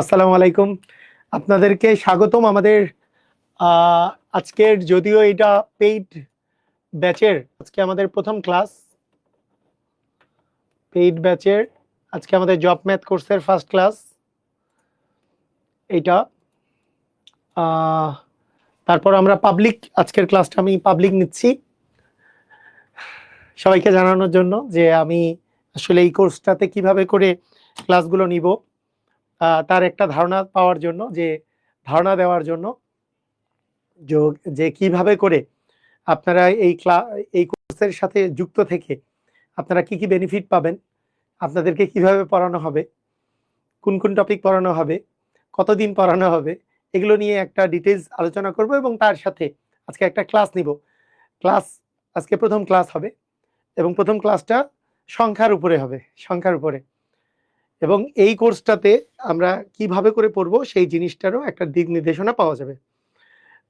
আসসালামু আলাইকুম, আপনাদেরকে স্বাগতম আমাদের আজকের, যদিও এটা পেইড ব্যাচের আজকে আমাদের প্রথম ক্লাস। পেইড ব্যাচের আজকে আমাদের জব ম্যাথ কোর্সের ফার্স্ট ক্লাস এইটা। তারপর আমরা পাবলিক, আজকের ক্লাসটা আমি পাবলিক নিচ্ছি সবাইকে জানানোর জন্য যে আমি আসলে এই কোর্সটাতে কিভাবে করে ক্লাসগুলো নিব, তার একটা ধারণা পাওয়ার জন্য, ধারণা দেওয়ার জন্য যে কিভাবে করে আপনারা এই কোর্সের সাথে যুক্ত থেকে আপনারা কি কি বেনিফিট পাবেন, আপনাদেরকে কিভাবে পড়ানো হবে, কোন কোন টপিক পড়ানো হবে, কতদিন পড়ানো হবে, এগুলো নিয়ে একটা ডিটেইলস আলোচনা করব এবং তার সাথে আজকে একটা ক্লাস নিব। আজকে প্রথম ক্লাস হবে এবং প্রথম ক্লাসটা সংখ্যার উপরে হবে, সংখ্যার উপরে। এবং এই কোর্সটাতে আমরা কিভাবে করে পড়বো সেই জিনিসটারও একটা দিক নির্দেশনা পাওয়া যাবে।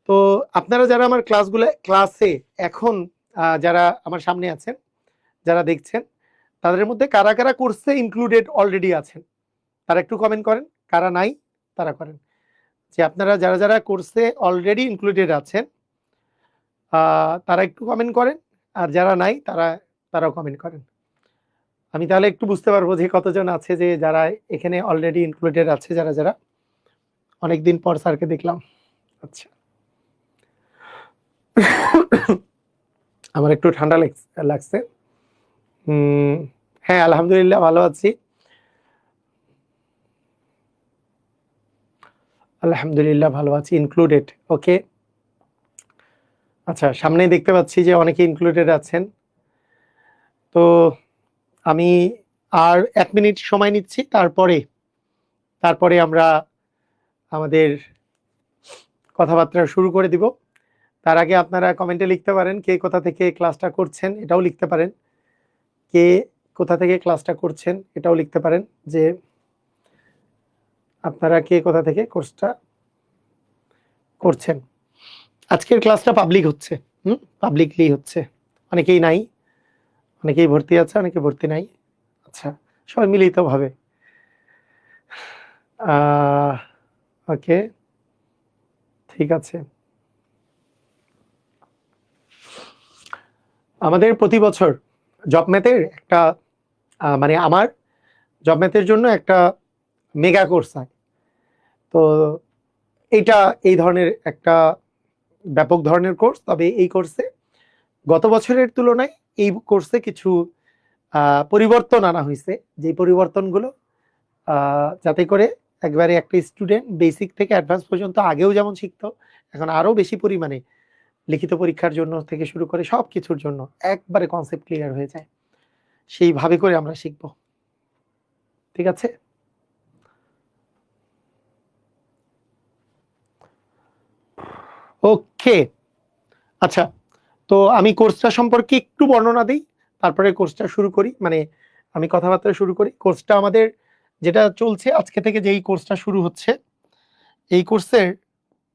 তো আপনারা যারা আমার ক্লাসে এখন যারা আমার সামনে আছেন, যারা দেখছেন, তাদের মধ্যে কারা কারা কোর্সে ইনক্লুডেড অলরেডি আছেন তারা একটু কমেন্ট করেন, কারা নাই তারা করেন। যে আপনারা যারা যারা কোর্সে অলরেডি ইনক্লুডেড আছেন তারা একটু কমেন্ট করেন, আর যারা নাই তারাও কমেন্ট করেন। আমি তাহলে একটু বুঝতে পারবো যে কতজন আছে যে যারা এখানে অলরেডি ইনক্লুডেড আছে, যারা যারা। অনেকদিন পর স্যারকে দেখলাম। আচ্ছা, আমার একটু ঠান্ডা লাগছে। হ্যাঁ, আলহামদুলিল্লাহ ভালো আছি, আলহামদুলিল্লাহ ভালো আছি, ইনক্লুডেড। ওকে, আচ্ছা, সামনে দেখতে পাচ্ছি যে অনেকে ইনক্লুডেড আছেন। তো আমি আর 1 মিনিট সময় নিচ্ছি, তারপরে আমরা আমাদের কথাবার্তা শুরু করে দিব। তার আগে আপনারা কমেন্টে লিখতে পারেন কে কোথা থেকে ক্লাসটা করছেন, এটাও লিখতে পারেন। কে কোথা থেকে ক্লাসটা করছেন এটাও লিখতে পারেন, যে আপনারা কে কোথা থেকে কোর্সটা করছেন। আজকের ক্লাসটা পাবলিক হচ্ছে, পাবলিকলি হচ্ছে। অনেকেই নাই, অনেকেই ভর্তি আছে, অনেকে ভর্তি নাই। আচ্ছা, সবাই মিলিতভাবে। ওকে, ঠিক আছে। আমাদের প্রতি বছর জব ম্যাথের একটা মানে আমার জব ম্যাথের জন্য একটা মেগা কোর্স হয়। তো এইটা এই ধরনের একটা ব্যাপক ধরনের কোর্স। তবে এই কোর্সে গত বছরের তুলনায় এই কোর্সে কিছু পরিবর্তন আনা হয়েছে, যে পরিবর্তনগুলো যাতে করে একবারে একটা স্টুডেন্ট বেসিক থেকে অ্যাডভান্স পর্যন্ত আগেও যেমন শিখতো, এখন আরো বেশি পরিমাণে লিখিত পরীক্ষার জন্য থেকে শুরু করে সব কিছুর জন্য একবারে কনসেপ্ট ক্লিয়ার হয়ে যায়, সেইভাবে করে আমরা শিখব। ঠিক আছে? ওকে, আচ্ছা, তো আমি কোর্সটা সম্পর্কে একটু বর্ণনা দিই, তারপরে কোর্সটা শুরু করি, মানে আমি কথাবার্তা শুরু করি। কোর্সটা আমাদের যেটা চলছে আজকে থেকে, যেই কোর্সটা শুরু হচ্ছে, এই কোর্সের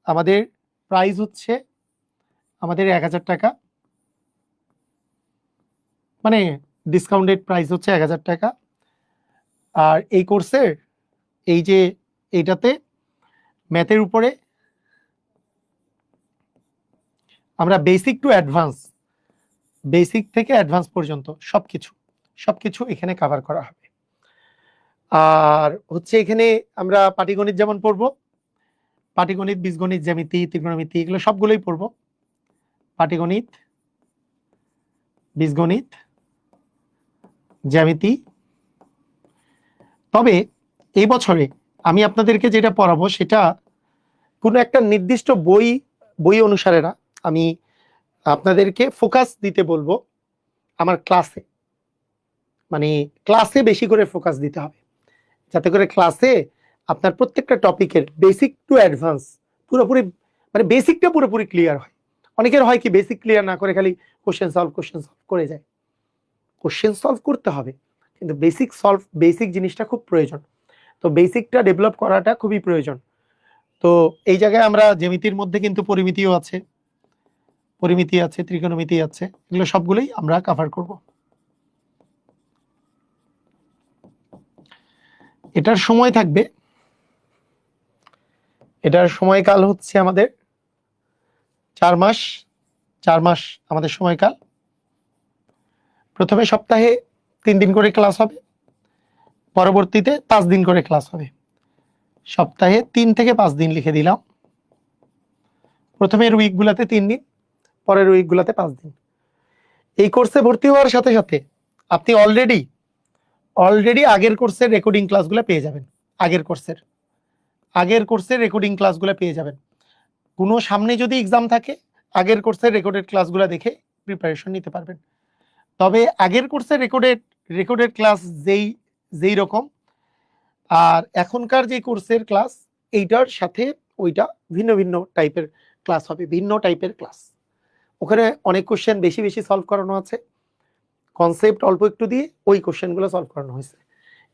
আমাদের প্রাইস হচ্ছে আমাদের 1000 টাকা, মানে ডিসকাউন্টেড প্রাইস হচ্ছে 1000 টাকা। আর এই কোর্সের এই যে এইটাতে ম্যাথের উপরে আমরা বেসিক টু অ্যাডভান্স, বেসিক থেকে অ্যাডভান্স পর্যন্ত সবকিছু এখানে কভার করা হবে। আর হচ্ছে এখানে আমরা পাটিগণিত যেমন পড়বো, পাটিগণিত, বীজগণিত, জ্যামিতি, ত্রিকোণমিতি, এগুলো সবগুলোই পড়বো। পাটিগণিত, বীজগণিত, জ্যামিতি। তবে এই বছরে আমি আপনাদেরকে যেটা পড়াবো সেটা কোনো একটা নির্দিষ্ট বই অনুসারে না, আমি আপনাদেরকে ফোকাস দিতে বলবো আমার ক্লাসে, মানে ক্লাসে বেশি করে ফোকাস দিতে হবে, যাতে করে ক্লাসে আপনার প্রত্যেকটা টপিকের বেসিক টু অ্যাডভান্স পুরোপুরি, মানে বেসিকটা পুরোপুরি ক্লিয়ার হয়। অনেকের হয় কি বেসিক ক্লিয়ার না করে খালি কোশ্চেন সলভ করে যায়। কোশ্চেন সলভ করতে হবে, কিন্তু বেসিক জিনিসটা খুব প্রয়োজন। তো বেসিকটা ডেভেলপ করাটা খুবই প্রয়োজন। তো এই জায়গায় আমরা জ্যামিতির মধ্যে কিন্তু পরিমিতি আছে, ত্রিকোণমিতি আছে, এগুলো সবগুলোই আমরা কভার করব। এটার সময় থাকবে এটার সময়কাল হচ্ছে আমাদের 4 মাস। 4 মাস আমাদের সময়কাল। প্রথমে সপ্তাহে 3 দিন করে ক্লাস হবে, পরবর্তীতে 5 দিন করে ক্লাস হবে। সপ্তাহে 3 থেকে 5 দিন লিখে দিলাম। প্রথমের উইকগুলোতে 3 দিন, পরের উইকগুলোতে 5 দিন। এই কোর্সে ভর্তি হওয়ার সাথে সাথে আপনি অলরেডি আগের কোর্সের রেকর্ডিং ক্লাসগুলো পেয়ে যাবেন। আগের কোর্সের রেকর্ডিং ক্লাসগুলো পেয়ে যাবেন। কোনো সামনে যদি এক্সাম থাকে, আগের কোর্সের রেকর্ডেড ক্লাসগুলো দেখে প্রিপারেশন নিতে পারবেন। তবে আগের কোর্সের রেকর্ডেড ক্লাস যেই রকম, আর এখনকার যে কোর্সের ক্লাস, এইটার সাথে ওইটা ভিন্ন টাইপের ক্লাস হবে, ভিন্ন টাইপের ক্লাস। ওখানে অনেক কোশ্চেন বেশি সলভ করানো আছে, কনসেপ্ট অল্প একটু দিয়ে ওই কোশ্চেনগুলো সলভ করানো হয়েছে।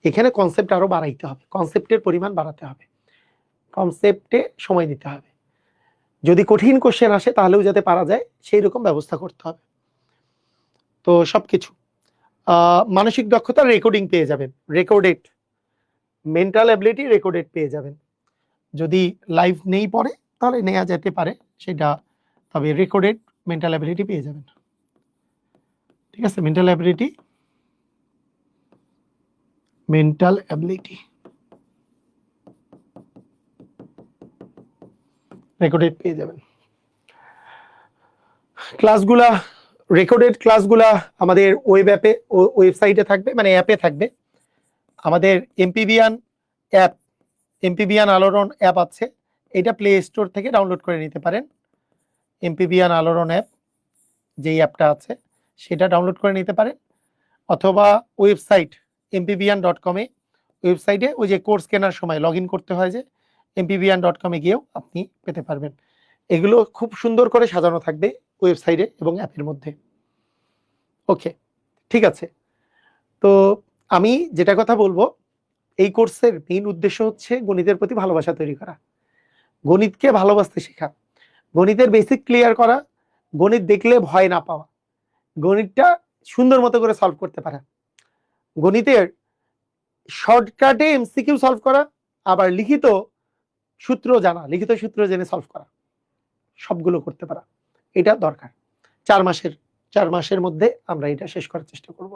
এখানে কনসেপ্ট আরো বাড়াইতে হবে, কনসেপ্টের পরিমাণ বাড়াতে হবে, কনসেপ্টে সময় দিতে হবে। যদি কঠিন কোশ্চেন আসে তাহলেও যাতে পারা যায় সেই রকম ব্যবস্থা করতে হবে। তো সবকিছু মানসিক দক্ষতা রেকর্ডিং পেয়ে যাবেন, রেকর্ডেড মেন্টাল অ্যাবিলিটি রেকর্ডেড পেয়ে যাবেন। যদি লাইভ নেই পড়ে তাহলে নেওয়া যেতে পারে সেটা, তবে রেকর্ডেড মেন্টাল অ্যাবিলিটি পেয়ে যাবেন। ঠিক আছে, মেন্টাল অ্যাবিলিটি রেকর্ডেড পেয়ে যাবেন। ক্লাসগুলা, রেকর্ডেড ক্লাসগুলা আমাদের ওয়েবসাইটে থাকবে, মানে অ্যাপে থাকবে। আমাদের এমপিবিয়ান আলোড়ন অ্যাপ আছে, এটা প্লে স্টোর থেকে ডাউনলোড করে নিতে পারেন। এমপিবিয়ান আলোড়ন অ্যাপ যেই অ্যাপটা আছে সেটা ডাউনলোড করে নিতে পারেন, অথবা ওয়েবসাইট mpbian.com ওয়েবসাইটে ওই যে কোর্স কেনার সময় লগ ইন করতে হয়, যে mpbian.com গিয়েও আপনি পেতে পারবেন। এগুলো খুব সুন্দর করে সাজানো থাকবে ওয়েবসাইটে এবং অ্যাপের মধ্যে। ওকে, ঠিক আছে। তো আমি যেটা কথা বলবো, এই কোর্সের মেইন উদ্দেশ্য হচ্ছে গণিতের প্রতি ভালোবাসা তৈরি করা, গণিতকে ভালোবাসতে শেখা, গণিতের বেসিক ক্লিয়ার করা, গণিত দেখলে ভয় না পাওয়া, গণিতটা সুন্দর মতো করে সলভ করতে পারা, গণিতের শর্টকাটে এমসিকিউ সলভ করা, আবার লিখিত সূত্র জেনে সলভ করা, সবগুলো করতে পারা, এটা দরকার। 4 মাসের মধ্যে আমরা এটা শেষ করার চেষ্টা করব।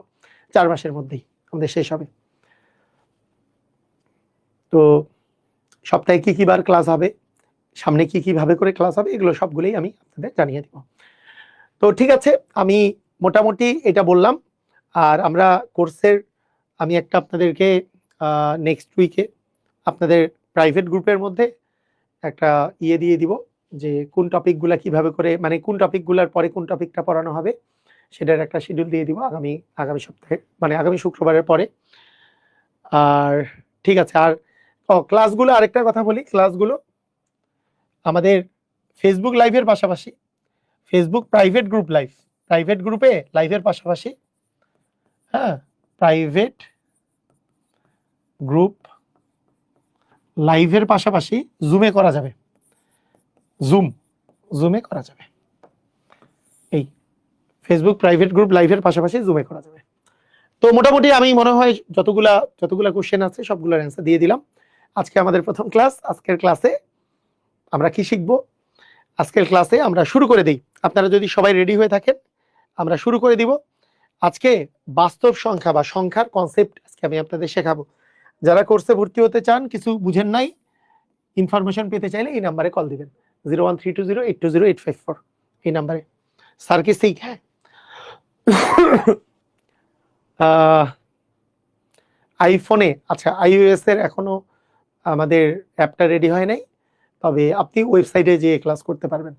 4 মাসের মধ্যেই আমাদের শেষ হবে। তো সপ্তাহে কি বার ক্লাস হবে, সামনে কি ভাবে করে ক্লাস হবে, এগুলো সবগুলোই আমি আপনাদের জানিয়ে দেব। তো ঠিক আছে, আমি মোটামুটি এটা বললাম। আর আমরা কোর্সের, আমি একটা আপনাদেরকে নেক্সট উইকে আপনাদের প্রাইভেট গ্রুপের মধ্যে একটা দিয়ে দিব, যে কোন টপিকগুলা কিভাবে করে, মানে কোন টপিকগুলার পরে কোন টপিকটা পড়ানো হবে সেটার একটা শিডিউল দিয়ে দিব আগামী সপ্তাহে, মানে আগামী শুক্রবারের পরে। আর ঠিক আছে, আর ক্লাসগুলো, আরেকটা কথা বলি, ক্লাসগুলো আমাদের ফেসবুক লাইভের পাশাপাশি, ফেসবুক প্রাইভেট গ্রুপে লাইভের পাশাপাশি, হ্যাঁ, প্রাইভেট গ্রুপ লাইভের পাশাপাশি জুমে করা যাবে, জুমে করা যাবে। এই ফেসবুক প্রাইভেট গ্রুপ লাইভের পাশাপাশি জুমে করা যাবে। তো মোটামুটি আমি মনে হয় যতগুলা কোশ্চেন আছে সবগুলোর অ্যান্সার দিয়ে দিলাম। আজকে আমাদের প্রথম ক্লাস। আজকের ক্লাসে আমরা কি শিখব? আজকের ক্লাসে আমরা শুরু করে দিই, আপনারা যদি সবাই রেডি হয়ে থাকেন আমরা শুরু করে দিব। আজকে বাস্তব সংখ্যা বা সংখ্যার কনসেপ্ট আজকে আমি আপনাদের শেখাবো। যারা কোর্সে ভর্তি হতে চান, কিছু বুঝেন নাই, ইনফরমেশন পেতে চাইলে এই নাম্বারে কল দিবেন, 01320820854 এই নাম্বারে। স্যারকে শিখ, হ্যাঁ, আইফোনে, আচ্ছা iOS এর এখনো আমাদের অ্যাপটা রেডি হয় নাই, তবে আপনি ওয়েবসাইটে যেয়ে ক্লাস করতে পারবেন।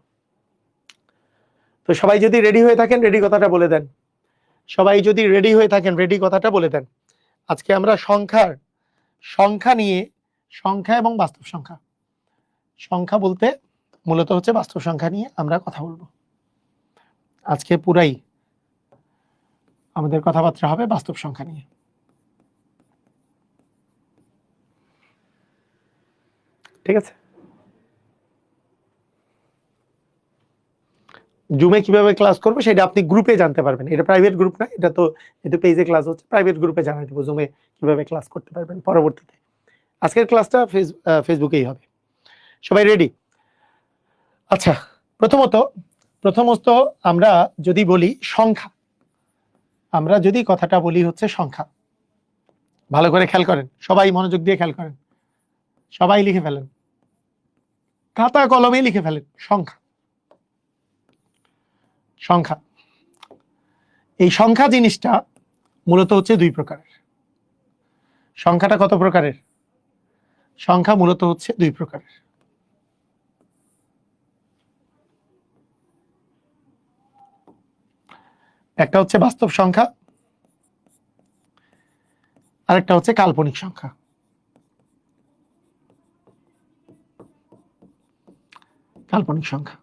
তো সবাই যদি রেডি হয়ে থাকেন, রেডি কথাটা বলে দেন। সবাই যদি রেডি হয়ে থাকেন, রেডি কথাটা বলে দেন। আজকে আমরা সংখ্যা নিয়ে, সংখ্যা এবং বাস্তব সংখ্যা, সংখ্যা বলতে মূলত হচ্ছে বাস্তব সংখ্যা নিয়ে আমরা কথা বলবো। আজকে পুরাই আমাদের কথাবার্তা হবে বাস্তব সংখ্যা নিয়ে। ঠিক আছে, জুমে কিভাবে ক্লাস করবো সেটা আপনি গ্রুপে জানতে পারবেন। এটা প্রাইভেট গ্রুপ না, এটা তো পেজে ক্লাস হচ্ছে, প্রাইভেট গ্রুপে জানাই দেবো জুমে কিভাবে ক্লাস করতে পারবেন পরবর্তীতে। আজকের ক্লাসটা ফেসবুকেই হবে। সবাই রেডি? আচ্ছা, প্রথমত আমরা যদি বলি সংখ্যা, আমরা যদি কথাটা বলি হচ্ছে সংখ্যা, ভালো করে খেয়াল করেন, সবাই মনোযোগ দিয়ে খেয়াল করেন, সবাই লিখে ফেলেন, খাতা কলমে লিখে ফেলেন। সংখ্যা, সংখ্যা, এই সংখ্যা জিনিসটা মূলত হচ্ছে দুই প্রকারের। সংখ্যাটা কত প্রকারের? সংখ্যা মূলত হচ্ছে দুই প্রকারের। একটা হচ্ছে বাস্তব সংখ্যা, আরেকটা হচ্ছে কাল্পনিক সংখ্যা। কাল্পনিক সংখ্যা,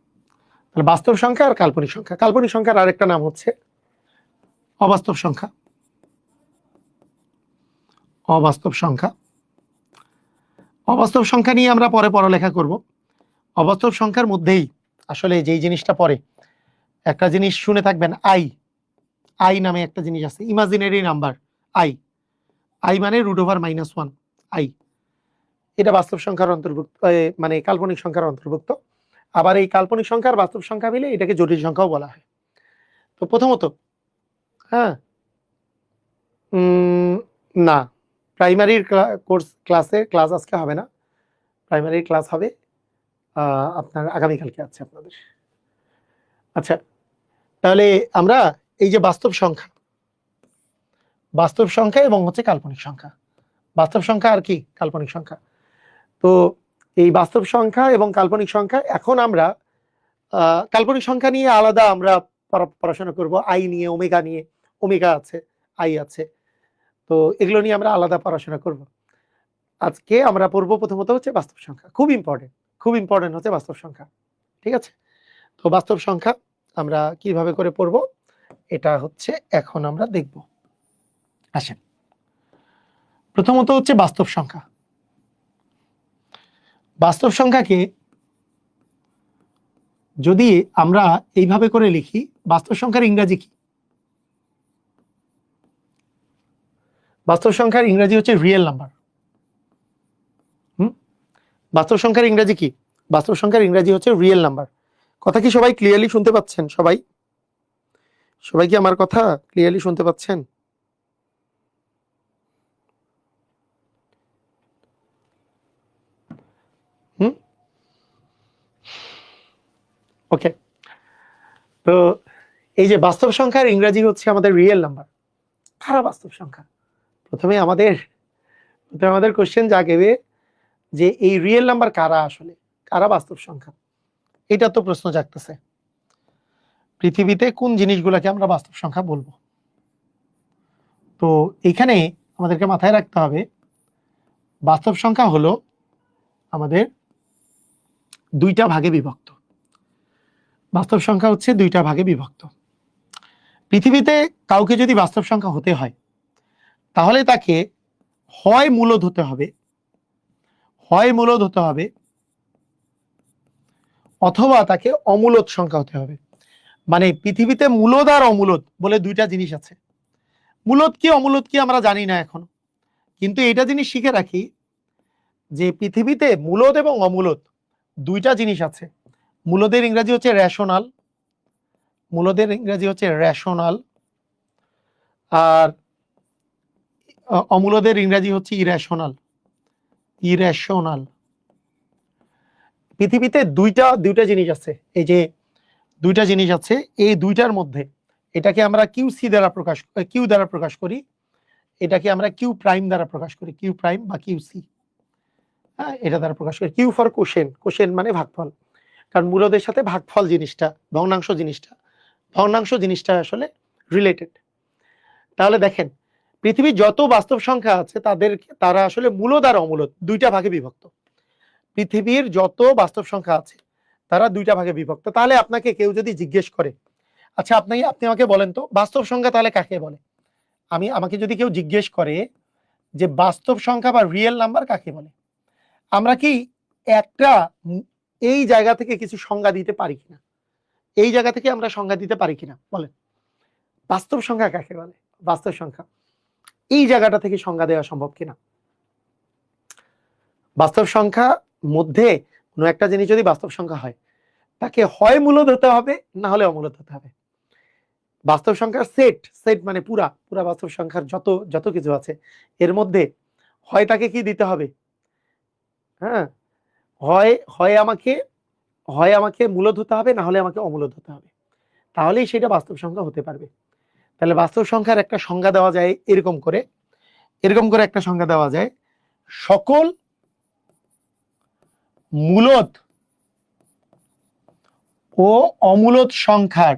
তাহলে বাস্তব সংখ্যা আর কাল্পনিক সংখ্যা। কাল্পনিক সংখ্যার আরেকটা নাম হচ্ছে অবাস্তব সংখ্যা। অবাস্তব সংখ্যা, অবাস্তব সংখ্যা নিয়ে আমরা পরে পড়ালেখা করব। অবাস্তব সংখ্যার মধ্যেই আসলে যেই জিনিসটা পড়ে, একটা জিনিস শুনে থাকবেন, আই। আই নামে একটা জিনিস আছে, ইমাজিনারি নাম্বার আই। আই মানে √(-1) আই। এটা বাস্তব সংখ্যার অন্তর্ভুক্ত, মানে কাল্পনিক সংখ্যার অন্তর্ভুক্ত। আবার এই কাল্পনিক সংখ্যার বাস্তব সংখ্যা মিলে এটাকে জটিল সংখ্যাও বলা হয়। তো প্রথমত, হ্যাঁ, না, প্রাইমারির ক্লাস আজকে হবে না। প্রাইমারির ক্লাস হবে আপনার আগামীকালকে আছে আপনাদের। আচ্ছা, তাহলে আমরা এই যে বাস্তব সংখ্যা এবং হচ্ছে কাল্পনিক সংখ্যা, বাস্তব সংখ্যা আর কি কাল্পনিক সংখ্যা, তো এই বাস্তব সংখ্যা এবং কাল্পনিক সংখ্যা, এখন আমরা কাল্পনিক সংখ্যা নিয়ে আলাদা আমরা পড়াশোনা করব। আই নিয়ে, ওমেগা নিয়ে, ওমেগা আছে, আই আছে, তো এগুলো নিয়ে আমরা আলাদা পড়াশোনা করব। আজকে আমরা পড়বো প্রথমত হচ্ছে বাস্তব সংখ্যা। খুব ইম্পর্টেন্ট হচ্ছে বাস্তব সংখ্যা। ঠিক আছে? তো বাস্তব সংখ্যা আমরা কিভাবে করে পড়বো এটা হচ্ছে এখন আমরা দেখব। আসেন, প্রথমত হচ্ছে বাস্তব সংখ্যা। বাস্তব সংখ্যাকে যদি আমরা এইভাবে করে লিখি, বাস্তব সংখ্যার ইংরেজি কি? বাস্তব সংখ্যার ইংরেজি হচ্ছে রিয়েল নাম্বার। বাস্তব সংখ্যার ইংরেজি কি? বাস্তব সংখ্যার ইংরেজি হচ্ছে রিয়েল নাম্বার। কথা কি সবাই ক্লিয়ারলি শুনতে পাচ্ছেন? সবাই কি আমার কথা ক্লিয়ারলি শুনতে পাচ্ছেন? ওকে, তো এই যে বাস্তব সংখ্যার ইংরেজি হচ্ছে আমাদের রিয়েল নাম্বার। কারা বাস্তব সংখ্যা? প্রথমে আমাদের কোশ্চেন জাগবে যে এই রিয়েল নাম্বার কারা, আসলে কারা বাস্তব সংখ্যা, এটা তো প্রশ্ন জাগতেছে। পৃথিবীতে কোন জিনিসগুলোকে আমরা বাস্তব সংখ্যা বলবো? তো এখানে আমাদেরকে মাথায় রাখতে হবে, বাস্তব সংখ্যা হলো আমাদের দুইটা ভাগে বিভক্ত। বাস্তব সংখ্যা হচ্ছে দুইটা ভাগে বিভক্ত। পৃথিবীতে কাউকে যদি বাস্তব সংখ্যা হতে হয়, তাহলে তাকে হয় মূলদ হতে হবে, অথবা তাকে অমূলদ সংখ্যা হতে হবে। মানে পৃথিবীতে মূলদ আর অমূলদ বলে দুইটা জিনিস আছে। মূলদ কি অমূলদ কি আমরা জানি না এখন, কিন্তু এটা জিনিস শিখে রাখি যে পৃথিবীতে মূলদ এবং অমূলদ দুইটা জিনিস আছে। মূলদের ইংরেজি হচ্ছে রেশনাল, আর অমূলদের ইংরেজি হচ্ছে ইরেশনাল। পৃথিবীতে দুইটা জিনিস আছে। এই যে দুইটা জিনিস আছে, এই দুইটার মধ্যে এটাকে আমরা কিউ দ্বারা প্রকাশ করি, এটাকে আমরা কিউ প্রাইম দ্বারা প্রকাশ করি, কিউ প্রাইম বা কিউ সি। হ্যাঁ, এটা দ্বারা প্রকাশ করি। কিউ ফর কোশেন মানে ভাগফল, কারণ মূলদের সাথে ভাগফল জিনিসটা, ভগ্নাংশ জিনিসটা আসলে রিলেটেড। তাহলে দেখেন, পৃথিবীর যত বাস্তব সংখ্যা আছে তারা আসলে মূলদ আর অমূলদ দুইটা ভাগে বিভক্ত। পৃথিবীর যত বাস্তব সংখ্যা আছে তারা দুইটা ভাগে বিভক্ত। তাহলে আপনাকে কেউ যদি জিজ্ঞেস করে, আচ্ছা আপনি আমাকে বলেন তো বাস্তব সংখ্যা তাহলে কাকে বলে? আমাকে যদি কেউ জিজ্ঞেস করে যে বাস্তব সংখ্যা বা রিয়েল নাম্বার কাকে বলে, আমরা কি একটা এই জায়গা থেকে কিছু সংজ্ঞা দিতে পারি কিনা? এই জায়গা থেকে আমরা সংজ্ঞা দিতে পারি কিনা বলেন? বাস্তব সংখ্যা কাকে বলে? বাস্তব সংখ্যা এই জায়গাটা থেকে সংজ্ঞা দেওয়া সম্ভব কিনা? বাস্তব সংখ্যা মধ্যে কোনো একটা জিনিস যদি বাস্তব সংখ্যা হয় তাকে হয় মূলদ হতে হবে, না হলে অমূলদ হতে হবে। বাস্তব সংখ্যার সেট, সেট মানে পুরা পুরা বাস্তব সংখ্যার যত যত কিছু আছে এর মধ্যে হয় তাকে কি দিতে হবে, হ্যাঁ, হয় হয় আমাকে মূলদ হতে হবে, না হলে আমাকে অমূলদ হতে হবে, তাহলেই সেটা বাস্তব সংখ্যা হতে পারবে। তাহলে বাস্তব সংখ্যার একটা সংজ্ঞা দেওয়া যায় এরকম করে, একটা সংজ্ঞা দেওয়া যায়, সকল মূলদ ও অমূলদ সংখ্যার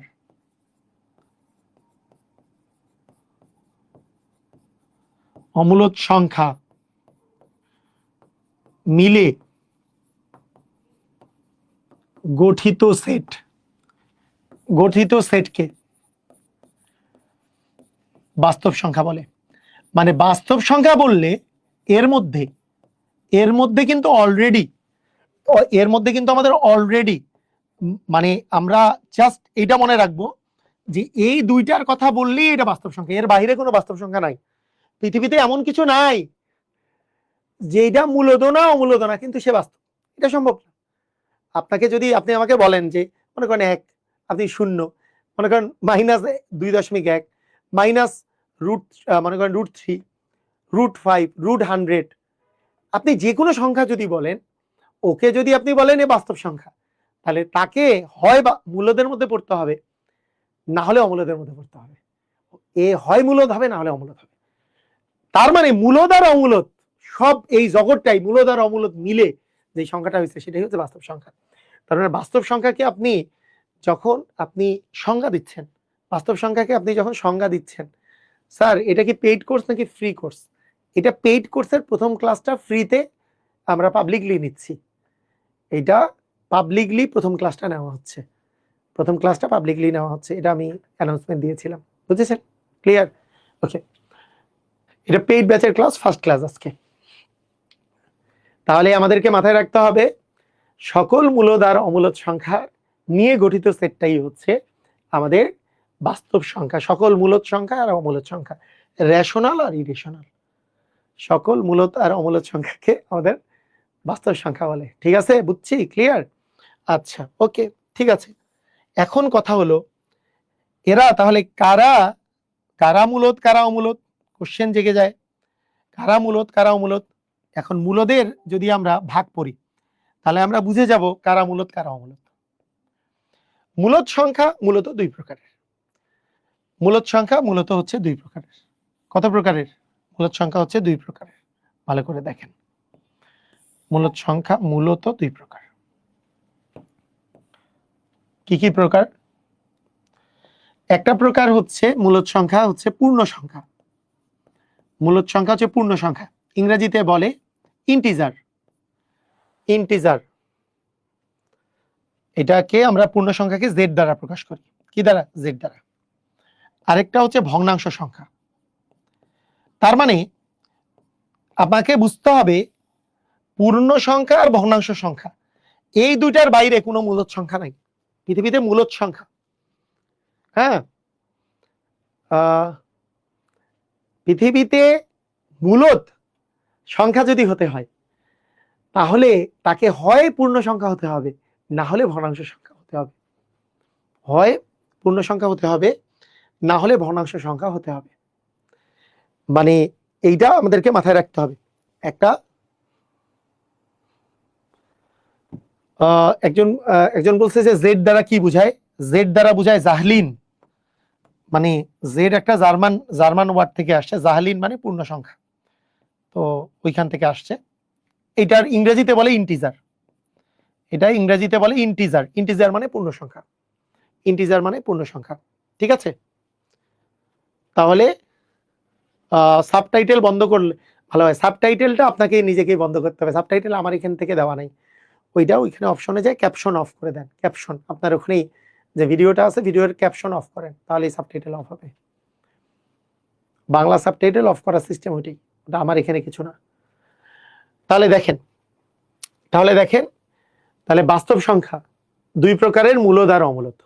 মিলে গঠিত সেটকে বাস্তব সংখ্যা বলে। মানে বাস্তব সংখ্যা বললে এর মধ্যে কিন্তু আমাদের অলরেডি মানে আমরা জাস্ট এটা মনে রাখবো যে এই দুইটার কথা বললেই এটা বাস্তব সংখ্যা, এর বাইরে কোনো বাস্তব সংখ্যা নাই। পৃথিবীতে এমন কিছু নাই যে এটা মূলদ না অমূলদ না কিন্তু সে বাস্তব, এটা সম্ভব না। আপনাকে যদি আপনি আমাকে বলেন যে মনে করেন 1, আপনি 0, মনে করেন -2.1, মাইনাস রুট মনে করেন √3, √5, √100, আপনি যে কোনো সংখ্যা যদি বলেন, ওকে যদি আপনি বলেন এ বাস্তব সংখ্যা, তাহলে তাকে হয় বা মূলদের মধ্যে পড়তে হবে, না হলে অমূলদের মধ্যে পড়তে হবে। এ হয় মূলদ হবে, না হলে অমূলদ হবে। তার মানে মূলদ আর অমূলদ সব এই জগৎটাই মূলদ আর অমূলদ মিলে যে সংখ্যাটা হয়েছে সেটাই হচ্ছে বাস্তব সংখ্যা। তার মানে বাস্তব সংখ্যাকে আপনি যখন সংজ্ঞা দিচ্ছেন, বাস্তব সংখ্যাকে আপনি যখন সংজ্ঞা দিচ্ছেন, স্যার এটা কি পেইড কোর্স নাকি ফ্রি কোর্স? এটা পেইড কোর্সের প্রথম ক্লাসটা ফ্রিতে আমরা পাবলিকলি নিচ্ছি, এটা পাবলিকলি প্রথম ক্লাসটা নেওয়া হচ্ছে, এটা আমি অ্যানাউন্সমেন্ট দিয়েছিলাম, বুঝেছেন? ক্লিয়ার? ওকে, এটা পেইড ব্যাচের ক্লাস, ফার্স্ট ক্লাস আজকে। তাহলে আমাদেরকে মাথায় রাখতে হবে সকল মূলদ আর অমূলদ সংখ্যা নিয়ে গঠিত সেটটাই হচ্ছে আমাদের বাস্তব সংখ্যা। সকল মূলদ সংখ্যা আর অমূলদ সংখ্যা, রেশনাল আর ইরেশনাল, সকল মূলদ আর অমূলদ সংখ্যাকে আমাদের বাস্তব সংখ্যা বলে। ঠিক আছে, বুঝছি? ক্লিয়ার? আচ্ছা, ওকে, ঠিক আছে। এখন কথা হলো এরা তাহলে কারা মূলদ কারা অমূলদ, কোশ্চেন জেগে যায়, কারা মূলদ কারা অমূলদ। এখন মূলদের যদি আমরা ভাগ করি তাহলে আমরা বুঝে যাব কারা মূলদ কারা অমূলদ। মূলদ সংখ্যা মূলত দুই প্রকারের, হচ্ছে দুই প্রকারের। কত প্রকারের? মূলদ সংখ্যা হচ্ছে দুই প্রকারের, ভালো করে দেখেন। মূলদ সংখ্যা মূলত দুই প্রকার। কি কি প্রকার? একটা প্রকার হচ্ছে মূলদ সংখ্যা হচ্ছে পূর্ণ সংখ্যা, পূর্ণ সংখ্যা, ইংরেজিতে বলে ইন্টিজার। এটাকে আমরা পূর্ণ সংখ্যাকে জেড দ্বারা প্রকাশ করি। কি দ্বারা? জেড দ্বারা। আরেকটা হচ্ছে ভগ্নাংশ সংখ্যা। তার মানে আপনাকে বুঝতে হবে পূর্ণ সংখ্যা আর ভগ্নাংশ সংখ্যা এই দুইটার বাইরে কোনো মূলদ সংখ্যা নাই পৃথিবীতে। মূলদ সংখ্যা, হ্যাঁ, পৃথিবীতে মূলদ সংখ্যা যদি হতে হয় তাহলে তাকে হয় পূর্ণ সংখ্যা হতে হবে, না হলে ভগ্নাংশ সংখ্যা হতে হবে। হয় পূর্ণ সংখ্যা হতে হবে, না হলে ভগ্নাংশ সংখ্যা হতে হবে। মানে এইটা আমাদেরকে মাথায় রাখতে হবে। একজন বলছে যে জেড দ্বারা কি বুঝায়? জেড দ্বারা বুঝায় জাহলিন, মানে জেড একটা জার্মান ওয়ার্ড থেকে আসছে, জাহলিন মানে পূর্ণ সংখ্যা, তো ওইখান থেকে আসছে। এটার ইংরেজিতে বলে ইন্টিজার, ইন্টিজার মানে পূর্ণ সংখ্যা, ঠিক আছে? তাহলে সাবটাইটেল বন্ধ করলে ভালো হয়। সাবটাইটেলটা আপনাকে নিজেকেই বন্ধ করতে হবে, সাবটাইটেল আমার এখান থেকে দেওয়া নাই, ওইখানে অপশনে যায় ক্যাপশন অফ করে দেন। ক্যাপশন আপনার ওখানেই যে ভিডিওটা আছে, ভিডিওর ক্যাপশন অফ করেন, তাহলে সাবটাইটেল অফ হবে। বাংলা সাবটাইটেল অফ করার সিস্টেম ওইটাই, ওটা আমার এখানে কিছু না। তাহলে দেখেন তাহলে বাস্তব সংখ্যা দুই প্রকারের, মূলদ আর অমূলদ।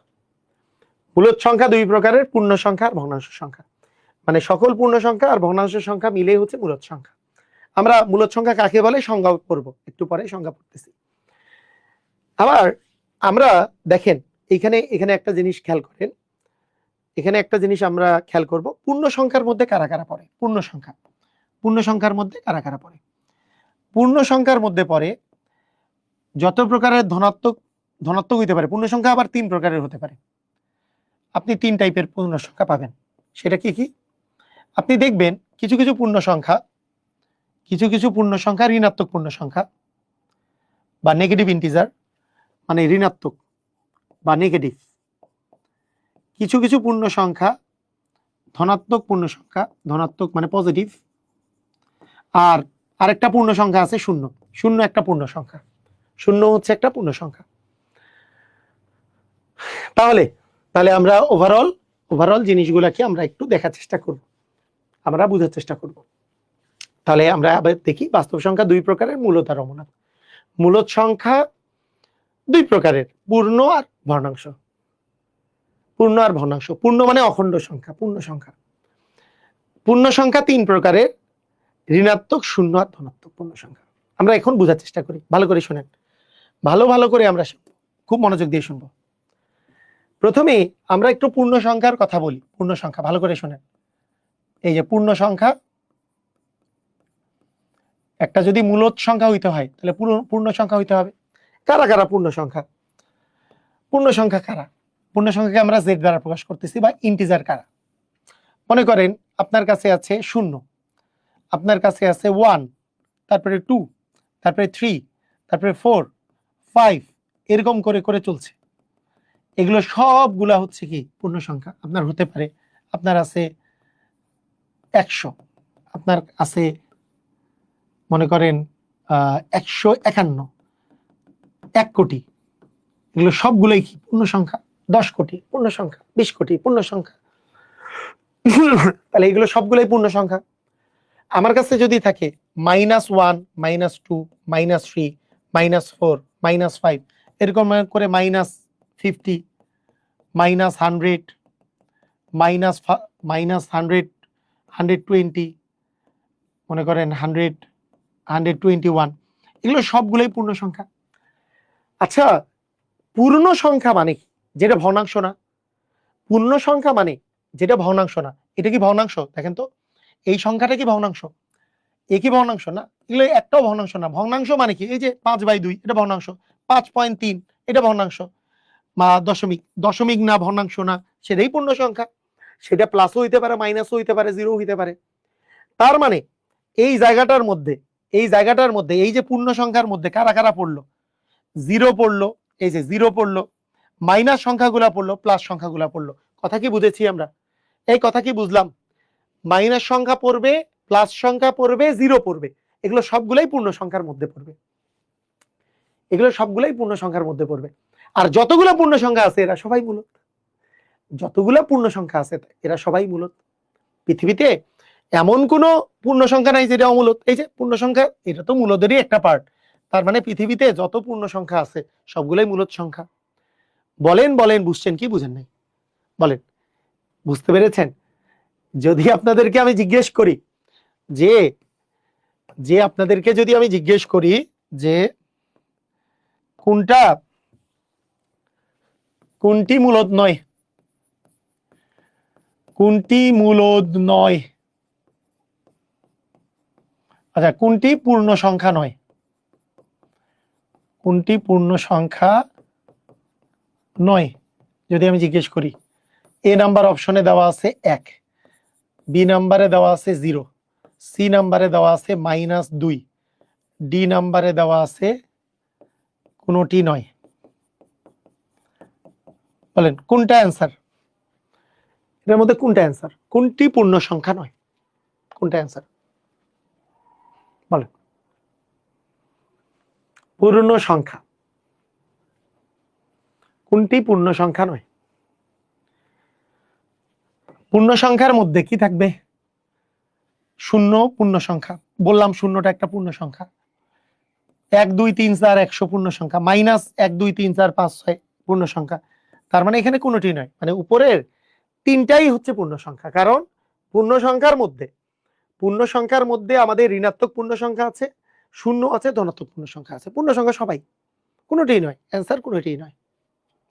মূলদ সংখ্যা দুই প্রকারের, পূর্ণ সংখ্যা আর ভগ্নাংশ সংখ্যা। মানে সকল পূর্ণ সংখ্যা আর ভগ্নাংশ সংখ্যা মিলে হচ্ছে মূলদ সংখ্যা। আমরা মূলদ সংখ্যা কাকে বলে সংজ্ঞা পড়ব, একটু পরে সংজ্ঞা পড়তেছি। আবার আমরা দেখেন এখানে এখানে একটা জিনিস খেয়াল করেন, এখানে একটা জিনিস আমরা খেয়াল করব, পূর্ণ সংখ্যার মধ্যে কারা কারা পড়ে। পূর্ণ সংখ্যার মধ্যে কারা কারা পড়ে? পূর্ণ সংখ্যার মধ্যে পড়ে যত প্রকারের ধনাত্মক হইতে পারে। পূর্ণ সংখ্যা আবার 3 প্রকারের হতে পারে। আপনি 3 টাইপের পূর্ণ সংখ্যা পাবেন। সেটা কি কি? আপনি দেখবেন কিছু কিছু পূর্ণ সংখ্যা ঋণাত্মক পূর্ণ সংখ্যা বা নেগেটিভ ইন্টিজার, মানে ঋণাত্মক বা নেগেটিভ। কিছু কিছু পূর্ণ সংখ্যা ধনাত্মক পূর্ণ সংখ্যা, ধনাত্মক মানে পজিটিভ। আর আরেকটা পূর্ণ সংখ্যা আছে শূন্য। শূন্য একটা পূর্ণ সংখ্যা, শূন্য হচ্ছে একটা পূর্ণ সংখ্যা। তাহলে তাহলে আমরা ওভারঅল জিনিসগুলোকে আমরা একটু দেখার চেষ্টা করব, আমরা বোঝার চেষ্টা করব। তাহলে আমরা আবার দেখি বাস্তব সংখ্যা 2 প্রকারের, মূলত আর অমূলত। মূলত সংখ্যা 2 প্রকারের, পূর্ণ আর ভগ্নাংশ। পূর্ণ আর ভগ্নাংশ। পূর্ণ মানে অখণ্ড সংখ্যা, পূর্ণ সংখ্যা। পূর্ণ সংখ্যা 3 প্রকারের, ঋণাত্মক, শূন্য আর ধনাত্মক পূর্ণ সংখ্যা। আমরা এখন বোঝার চেষ্টা করি, ভালো করে শুনেন, ভালো করে আমরা শুনবো, খুব মনোযোগ দিয়ে শুনবো। প্রথমে আমরা একটু পূর্ণ সংখ্যার কথা বলি। পূর্ণ সংখ্যা ভালো করে শুনেন। এই যে পূর্ণ সংখ্যা, একটা যদি মূলত সংখ্যা হইতে হয় তাহলে পূর্ণ সংখ্যা হইতে হবে। কারা কারা পূর্ণ সংখ্যা? পূর্ণ সংখ্যা কারা? পূর্ণ সংখ্যাকে আমরা জেড দ্বারা প্রকাশ করতেছি, বা ইন্টিজার কারা? মনে করেন আপনার কাছে আছে 0, আপনার কাছে আছে 1, তারপরে 2, তারপরে 3, তারপরে 4, 5, এরকম করে করে চলছে। এগুলো সবগুলা হচ্ছে কি পূর্ণ সংখ্যা। আপনার হতে পারে আপনার আছে 100, আপনার আছে মনে করেন 151, 1 কোটি। এগুলো সবগুলোই কি পূর্ণ সংখ্যা। 10 কোটি পূর্ণ সংখ্যা, 20 কোটি পূর্ণ সংখ্যা। তাহলে এগুলো সবগুলোই পূর্ণ সংখ্যা। আমার কাছে যদি থাকে -1, -2, -3, -4, -5, এরকম করে -50, -100, -100, 120, মনে করেন 100, 121, এগুলো সবগুলোই পূর্ণ সংখ্যা। আচ্ছা, পূর্ণ সংখ্যা মানে কি? যেটা ভগ্নাংশ না। পূর্ণ সংখ্যা মানে যেটা ভগ্নাংশ না। এটা কি ভগ্নাংশ? দেখেন তো, এই সংখ্যাটা কি ভগ্নাংশ? এ কি ভগ্নাংশ? না, এগুলো একটাও ভগ্নাংশ না। ভগ্নাংশ মানে কি? এই যে 5/2, এটা ভগ্নাংশ। 5.3, এটা ভগ্নাংশ। বা দশমিক না, ভগ্নাংশ না, সেটাই পূর্ণ সংখ্যা। সেটা প্লাসও হইতে পারে, মাইনাসও হইতে পারে, জিরো হইতে পারে। তার মানে এই জায়গাটার মধ্যে এই যে পূর্ণ সংখ্যার মধ্যে কারা কারা পড়লো? জিরো পড়লো, এই যে জিরো পড়লো, মাইনাস সংখ্যাগুলা পড়লো, প্লাস সংখ্যাগুলা পড়লো। কথা কি বুঝেছি আমরা? এই কথা কি বুঝলাম? মাইনাস সংখ্যা পড়বে, প্লাস সংখ্যা পড়বে, জিরো পড়বে। এগুলো সবগুলাই পূর্ণ সংখ্যার মধ্যে পড়বে। এগুলো সবগুলাই পূর্ণ সংখ্যার মধ্যে পড়বে। আর যতগুলো পূর্ণ সংখ্যা আছে এরা সবাই মূলত। যতগুলো পূর্ণ সংখ্যা আছে এরা সবাই মূলত। পৃথিবীতে এমন কোন পূর্ণ সংখ্যা নাই যেটা অমূলত। এই যে পূর্ণ সংখ্যা, এটা তো মূলদেরই একটা পার্ট। তার মানে পৃথিবীতে যত পূর্ণ সংখ্যা আছে সবগুলোই মূলত সংখ্যা। বলেন বুঝছেন কি বুঝেন নাই? বলেন, বুঝতে পেরেছেন? যদি আপনাদেরকে আমি জিজ্ঞেস করি যে আপনাদেরকে যদি আমি জিজ্ঞেস করি যে কোনটি মূলদ নয়, কোনটি মূলদ নয়, আচ্ছা কোনটি পূর্ণ সংখ্যা নয়, কোনটি পূর্ণ সংখ্যা নয়, যদি আমি জিজ্ঞেস করি, এ নাম্বার অপশনে দেওয়া আছে 1, বি নাম্বারে দেওয়া আছে 0, সি নাম্বারে দেওয়া আছে -2, ডি নাম্বারে দেওয়া আছে কোনটি নয়। বলেন কোনটা অ্যান্সার? এর মধ্যে কোনটা অ্যান্সার? কোনটি পূর্ণ সংখ্যা নয়? কোনটা অ্যান্সার? বলেন। পূর্ণ সংখ্যা কোনটি পূর্ণ সংখ্যা নয়? পূর্ণ সংখ্যার মধ্যে কি থাকবে? শূন্য পূর্ণ সংখ্যা। বললাম শূন্যটা একটা পূর্ণ সংখ্যা। 1, 2, 3, 4 100 পূর্ণ সংখ্যা। -1, 2, 3, 4, 5, 6 পূর্ণ সংখ্যা। তার মানে এখানে কোনটি নয়, মানে উপরের 3টাই হচ্ছে পূর্ণ সংখ্যা। কারণ পূর্ণ সংখ্যার মধ্যে আমাদের ঋণাত্মক পূর্ণ সংখ্যা আছে, শূন্য আছে, ধনাত্মক পূর্ণ সংখ্যা আছে। পূর্ণ সংখ্যা সবাই, কোনোটিই নয়, অ্যান্সার কোনোটিই নয়।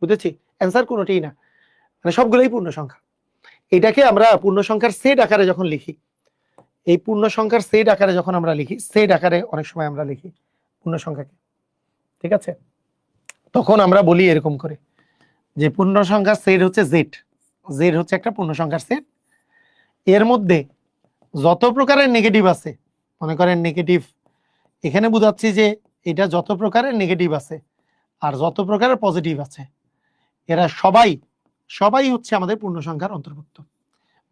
বুঝেছি? অ্যান্সার কোনোটিই না, মানে সবগুলোই পূর্ণ সংখ্যা। এটাকে আমরা পূর্ণ সংখ্যার সেট আকারে যখন লিখি, এই পূর্ণ সংখ্যার সেট আকারে যখন আমরা লিখি, সেট আকারে অনেক সময় আমরা লিখি পূর্ণ সংখ্যাকে, ঠিক আছে? তখন আমরা বলি এরকম করে যে পূর্ণ সংখ্যার সেট হচ্ছে জেড। জেড হচ্ছে একটা পূর্ণ সংখ্যার সেট, এর মধ্যে যত প্রকারের নেগেটিভ আছে, মনে করেন নেগেটিভ, এখানে বুঝাচ্ছি যে এটা যত প্রকারের নেগেটিভ আছে আর যত প্রকারের পজিটিভ আছে, এরা সবাই সবাই হচ্ছে আমাদের পূর্ণ সংখ্যার অন্তর্ভুক্ত।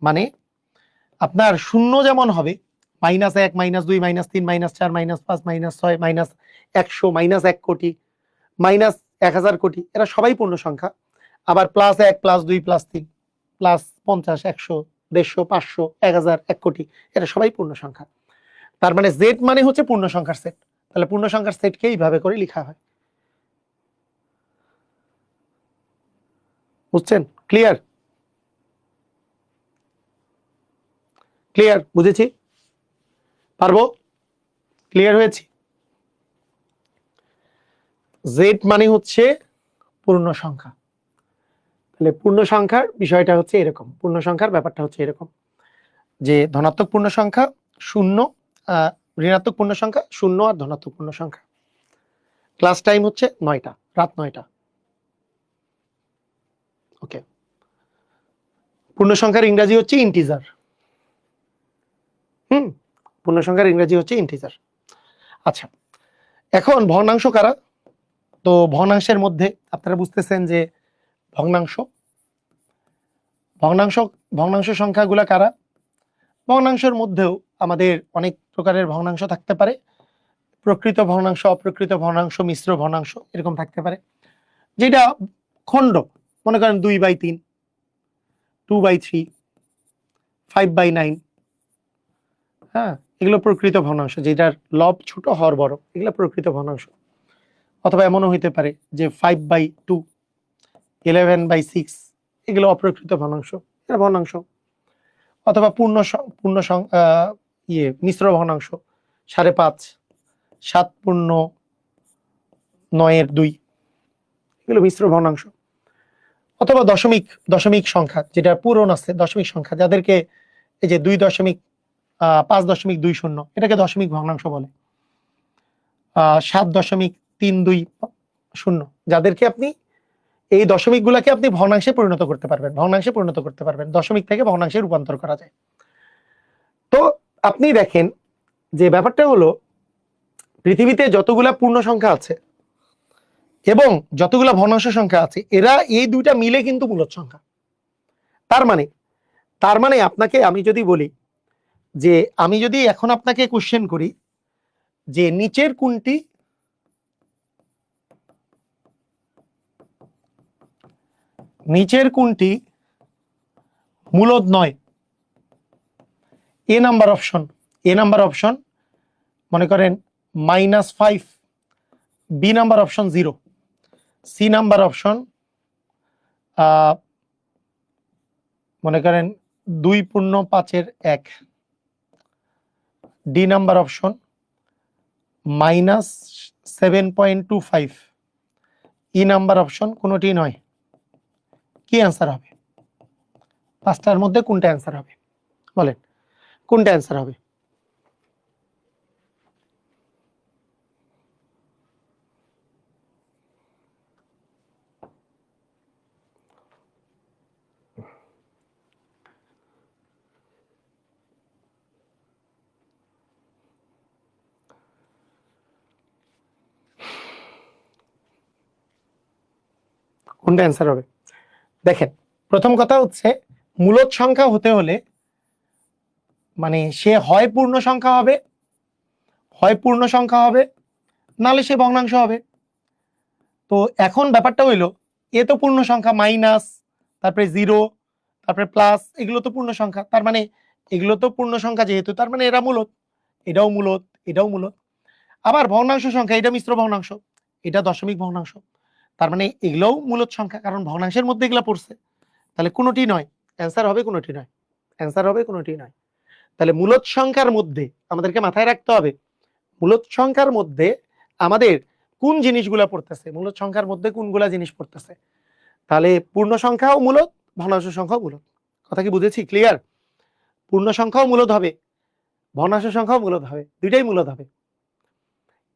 মানে আপনার শূন্য যেমন হবে -1, -2, -3, -4, -5, -6, -100, -1 কোটি, -1000 কোটি, এরা সবাই পূর্ণ সংখ্যা। আবার +1, +2, +3, +50, 100, 150, 500, 1000, 1 কোটি, এরা সবাই পূর্ণ সংখ্যা। তার মানে জেড মানে হচ্ছে পূর্ণ সংখ্যার সেট। তাহলে পূর্ণ সংখ্যার সেটকে এইভাবে করে লেখা হয়। বুঝছেন? ক্লিয়ার? ক্লিয়ার? বুঝেছি? পারবো? ক্লিয়ার হয়েছে? জেড মানে হচ্ছে পূর্ণ সংখ্যা। তাহলে পূর্ণ সংখ্যার বিষয়টা হচ্ছে এরকম, পূর্ণ সংখ্যার ব্যাপারটা হচ্ছে এরকম যে ধনাত্মক পূর্ণ সংখ্যা শূন্য, ঋণাত্মক পূর্ণ সংখ্যা শূন্য আর ধনাত্মক পূর্ণ সংখ্যা। ক্লাস টাইম হচ্ছে 9টা, রাত 9টা। ওকে। পূর্ণ সংখ্যার ইংরেজি হচ্ছে ইন্টিজার। পূর্ণ সংখ্যার ইংরেজি হচ্ছে ইন্টিজার। আচ্ছা, এখন ভগ্নাংশ কারা? তো ভগ্নাংশের মধ্যে আপনারা বুঝতেছেন যে ভগ্নাংশ ভগ্নাংশ ভগ্নাংশ সংখ্যাগুলা কারা? ভগ্নাংশের মধ্যেও আমাদের অনেক প্রকারের ভগ্নাংশ থাকতে পারে, প্রকৃত ভগ্নাংশ, অপ্রকৃত ভগ্নাংশ, মিশ্র ভগ্নাংশ, এরকম থাকতে পারে। যেটা খণ্ড, মনে করেন 2/3, 2/3, 5/9, হ্যাঁ, এগুলো প্রকৃত ভগ্নাংশ। যেটার লব ছোট হর বড়, এগুলো প্রকৃত ভগ্নাংশ। অথবা এমনও হইতে পারে যে 5/2, 11/6, এগুলো অপ্রকৃত ভগ্নাংশ, এটা ভগ্নাংশ। অথবা মিশ্র ভগ্নাংশ 5.5, 7/9, এগুলো মিশ্র ভগ্নাংশ। অথবা দশমিক সংখ্যা, যেটা পূরণ আছে, দশমিক সংখ্যা যাদেরকে এই যে 2.5.20, এটাকে দশমিক ভগ্নাংশ বলে। 7.320, যাদেরকে আপনি এই দশমিক গুলাকে আপনি ভগ্নাংশে পরিণত করতে পারবেন, দশমিক থেকে ভগ্নাংশে রূপান্তর করা যায়। তো আপনি দেখেন যে ব্যাপারটা হলো, পৃথিবীতে যতগুলা পূর্ণ সংখ্যা আছে এবং যতগুলা ভগ্নাংশ সংখ্যা আছে, এরা এই দুইটা মিলে কিন্তু মূলদ সংখ্যা। তার মানে আপনাকে আমি যদি বলি যে, আমি যদি এখন আপনাকে কোশ্চেন করি যে নিচের কোনটি মূলদ নয়, এ নাম্বার অপশন মনে করেন -5, B number option 0, C number option মনে করেন 2.5/1, D number option -7.25, E number option কোনোটি নয়। কি অ্যান্সার হবে? পাঁচটার মধ্যে কোনটা অ্যান্সার হবে? বলেন, কোনটা অ্যান্সার হবে? কোনটা অ্যান্সার হবে? দেখেন, প্রথম কথা হচ্ছে মূলদ সংখ্যা হতে হলে মানে সে হয় পূর্ণ সংখ্যা হবে, নাহলে সে ভগ্নাংশ হবে। তো এখন ব্যাপারটা হইলো, এ তো পূর্ণ সংখ্যা, মাইনাস, তারপরে 0, তারপরে প্লাস, এগুলো তো পূর্ণ সংখ্যা। তার মানে এগুলো তো পূর্ণ সংখ্যা যেহেতু, তার মানে এরা মূলদ, এটাও মূলদ। আবার ভগ্নাংশ সংখ্যা, এটা মিশ্র ভগ্নাংশ, এটা দশমিক ভগ্নাংশ। তার মানে এগুলোও মূলদ সংখ্যা, কারণ ভগ্নাংশের মধ্যে এগুলো পড়ছে। তাহলে কোনোটি নয়, অ্যান্সার হবে কোনোটি নয়। তাহলে মূলদ সংখ্যার মধ্যে আমাদেরকে মাথায় রাখতে হবে, মূলদ সংখ্যার মধ্যে আমাদের কোন জিনিসগুলা পড়তেছে, মূলদ সংখ্যার মধ্যে কোনগুলা জিনিস পড়তেছে। তাহলে পূর্ণ সংখ্যাও মূলদ, ভগ্নাংশ সংখ্যাও মূলদ। কথা কি বুঝেছি? ক্লিয়ার? পূর্ণ সংখ্যাও মূলদ হবে, ভগ্নাংশ সংখ্যাও মূলদ হবে, দুইটাই মূলদ হবে।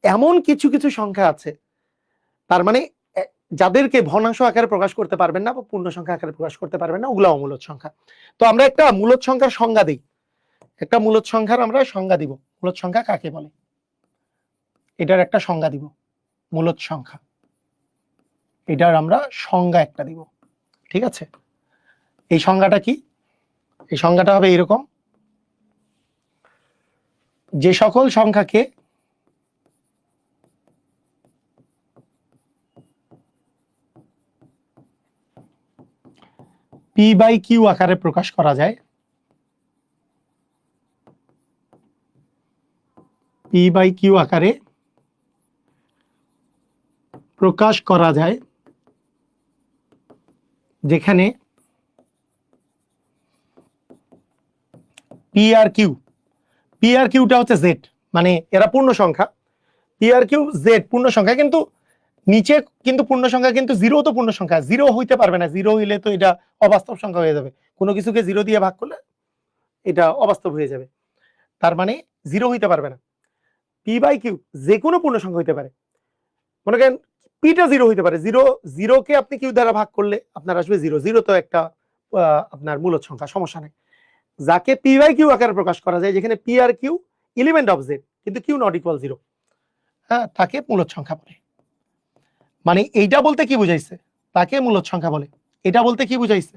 এমন কিছু কিছু সংখ্যা আছে, তার মানে যাদেরকে ভগ্নাংশ আকারে প্রকাশ করতে পারবেন না বা পূর্ণ সংখ্যা আকারে প্রকাশ করতে পারবেন না, ওগুলা অমূলদ সংখ্যা। তো আমরা একটা মূলদ সংখ্যার সংজ্ঞা দিই, একটা মূলদ সংখ্যার আমরা সংজ্ঞা দিব। মূলদ সংখ্যা কাকে বলে, এটার একটা সংজ্ঞা দিব। মূলদ সংখ্যা, এটার আমরা সংজ্ঞা একটা দিব। ঠিক আছে? এই সংজ্ঞাটা কি? এই সংজ্ঞাটা হবে এরকম, যে সকল সংখ্যাকে পি বাই কিউ আকারে প্রকাশ করা যায়, পি বাই কিউ আকারে প্রকাশ করা যায়, যেখানে পি আর কিউ, পি আর কিউটা হচ্ছে জেড, মানে এরা পূর্ণ সংখ্যা, পি আর কিউ জেড পূর্ণ সংখ্যা, কিন্তু নিচে কিন্তু পূর্ণ সংখ্যা, কিন্তু জিরো তো পূর্ণ সংখ্যা, জিরো হইতে পারবে না, জিরো হইলে তো এটা অবাস্তব সংখ্যা হয়ে যাবে, কোনো কিছুকে জিরো দিয়ে ভাগ করলে এটা অবাস্তব হয়ে যাবে, তার মানে জিরো হইতে পারবে না। পি বাই কিউ যে কোনো পূর্ণ সংখ্যা হইতে পারে, মনে করেন পিটা জিরো হইতে পারে, জিরো জিরোকে আপনি কিউ দ্বারা ভাগ করলে আপনার আসবে জিরো, জিরো তো একটা আপনার মূলদ সংখ্যা, সমস্যা নেই। যাকে পি বাই কিউ আকারে প্রকাশ করা যায়, যেখানে পি আর কিউ এলিমেন্ট অফ জেড কিন্তু কিউ নট ইকুয়াল জিরো, হ্যাঁ, তাকে মূলদ সংখ্যা বলে। মানে এইটা বলতে কি বুঝাইছে, তাকে মূলদ সংখ্যা বলে। এটা বলতে কি বুঝাইছে,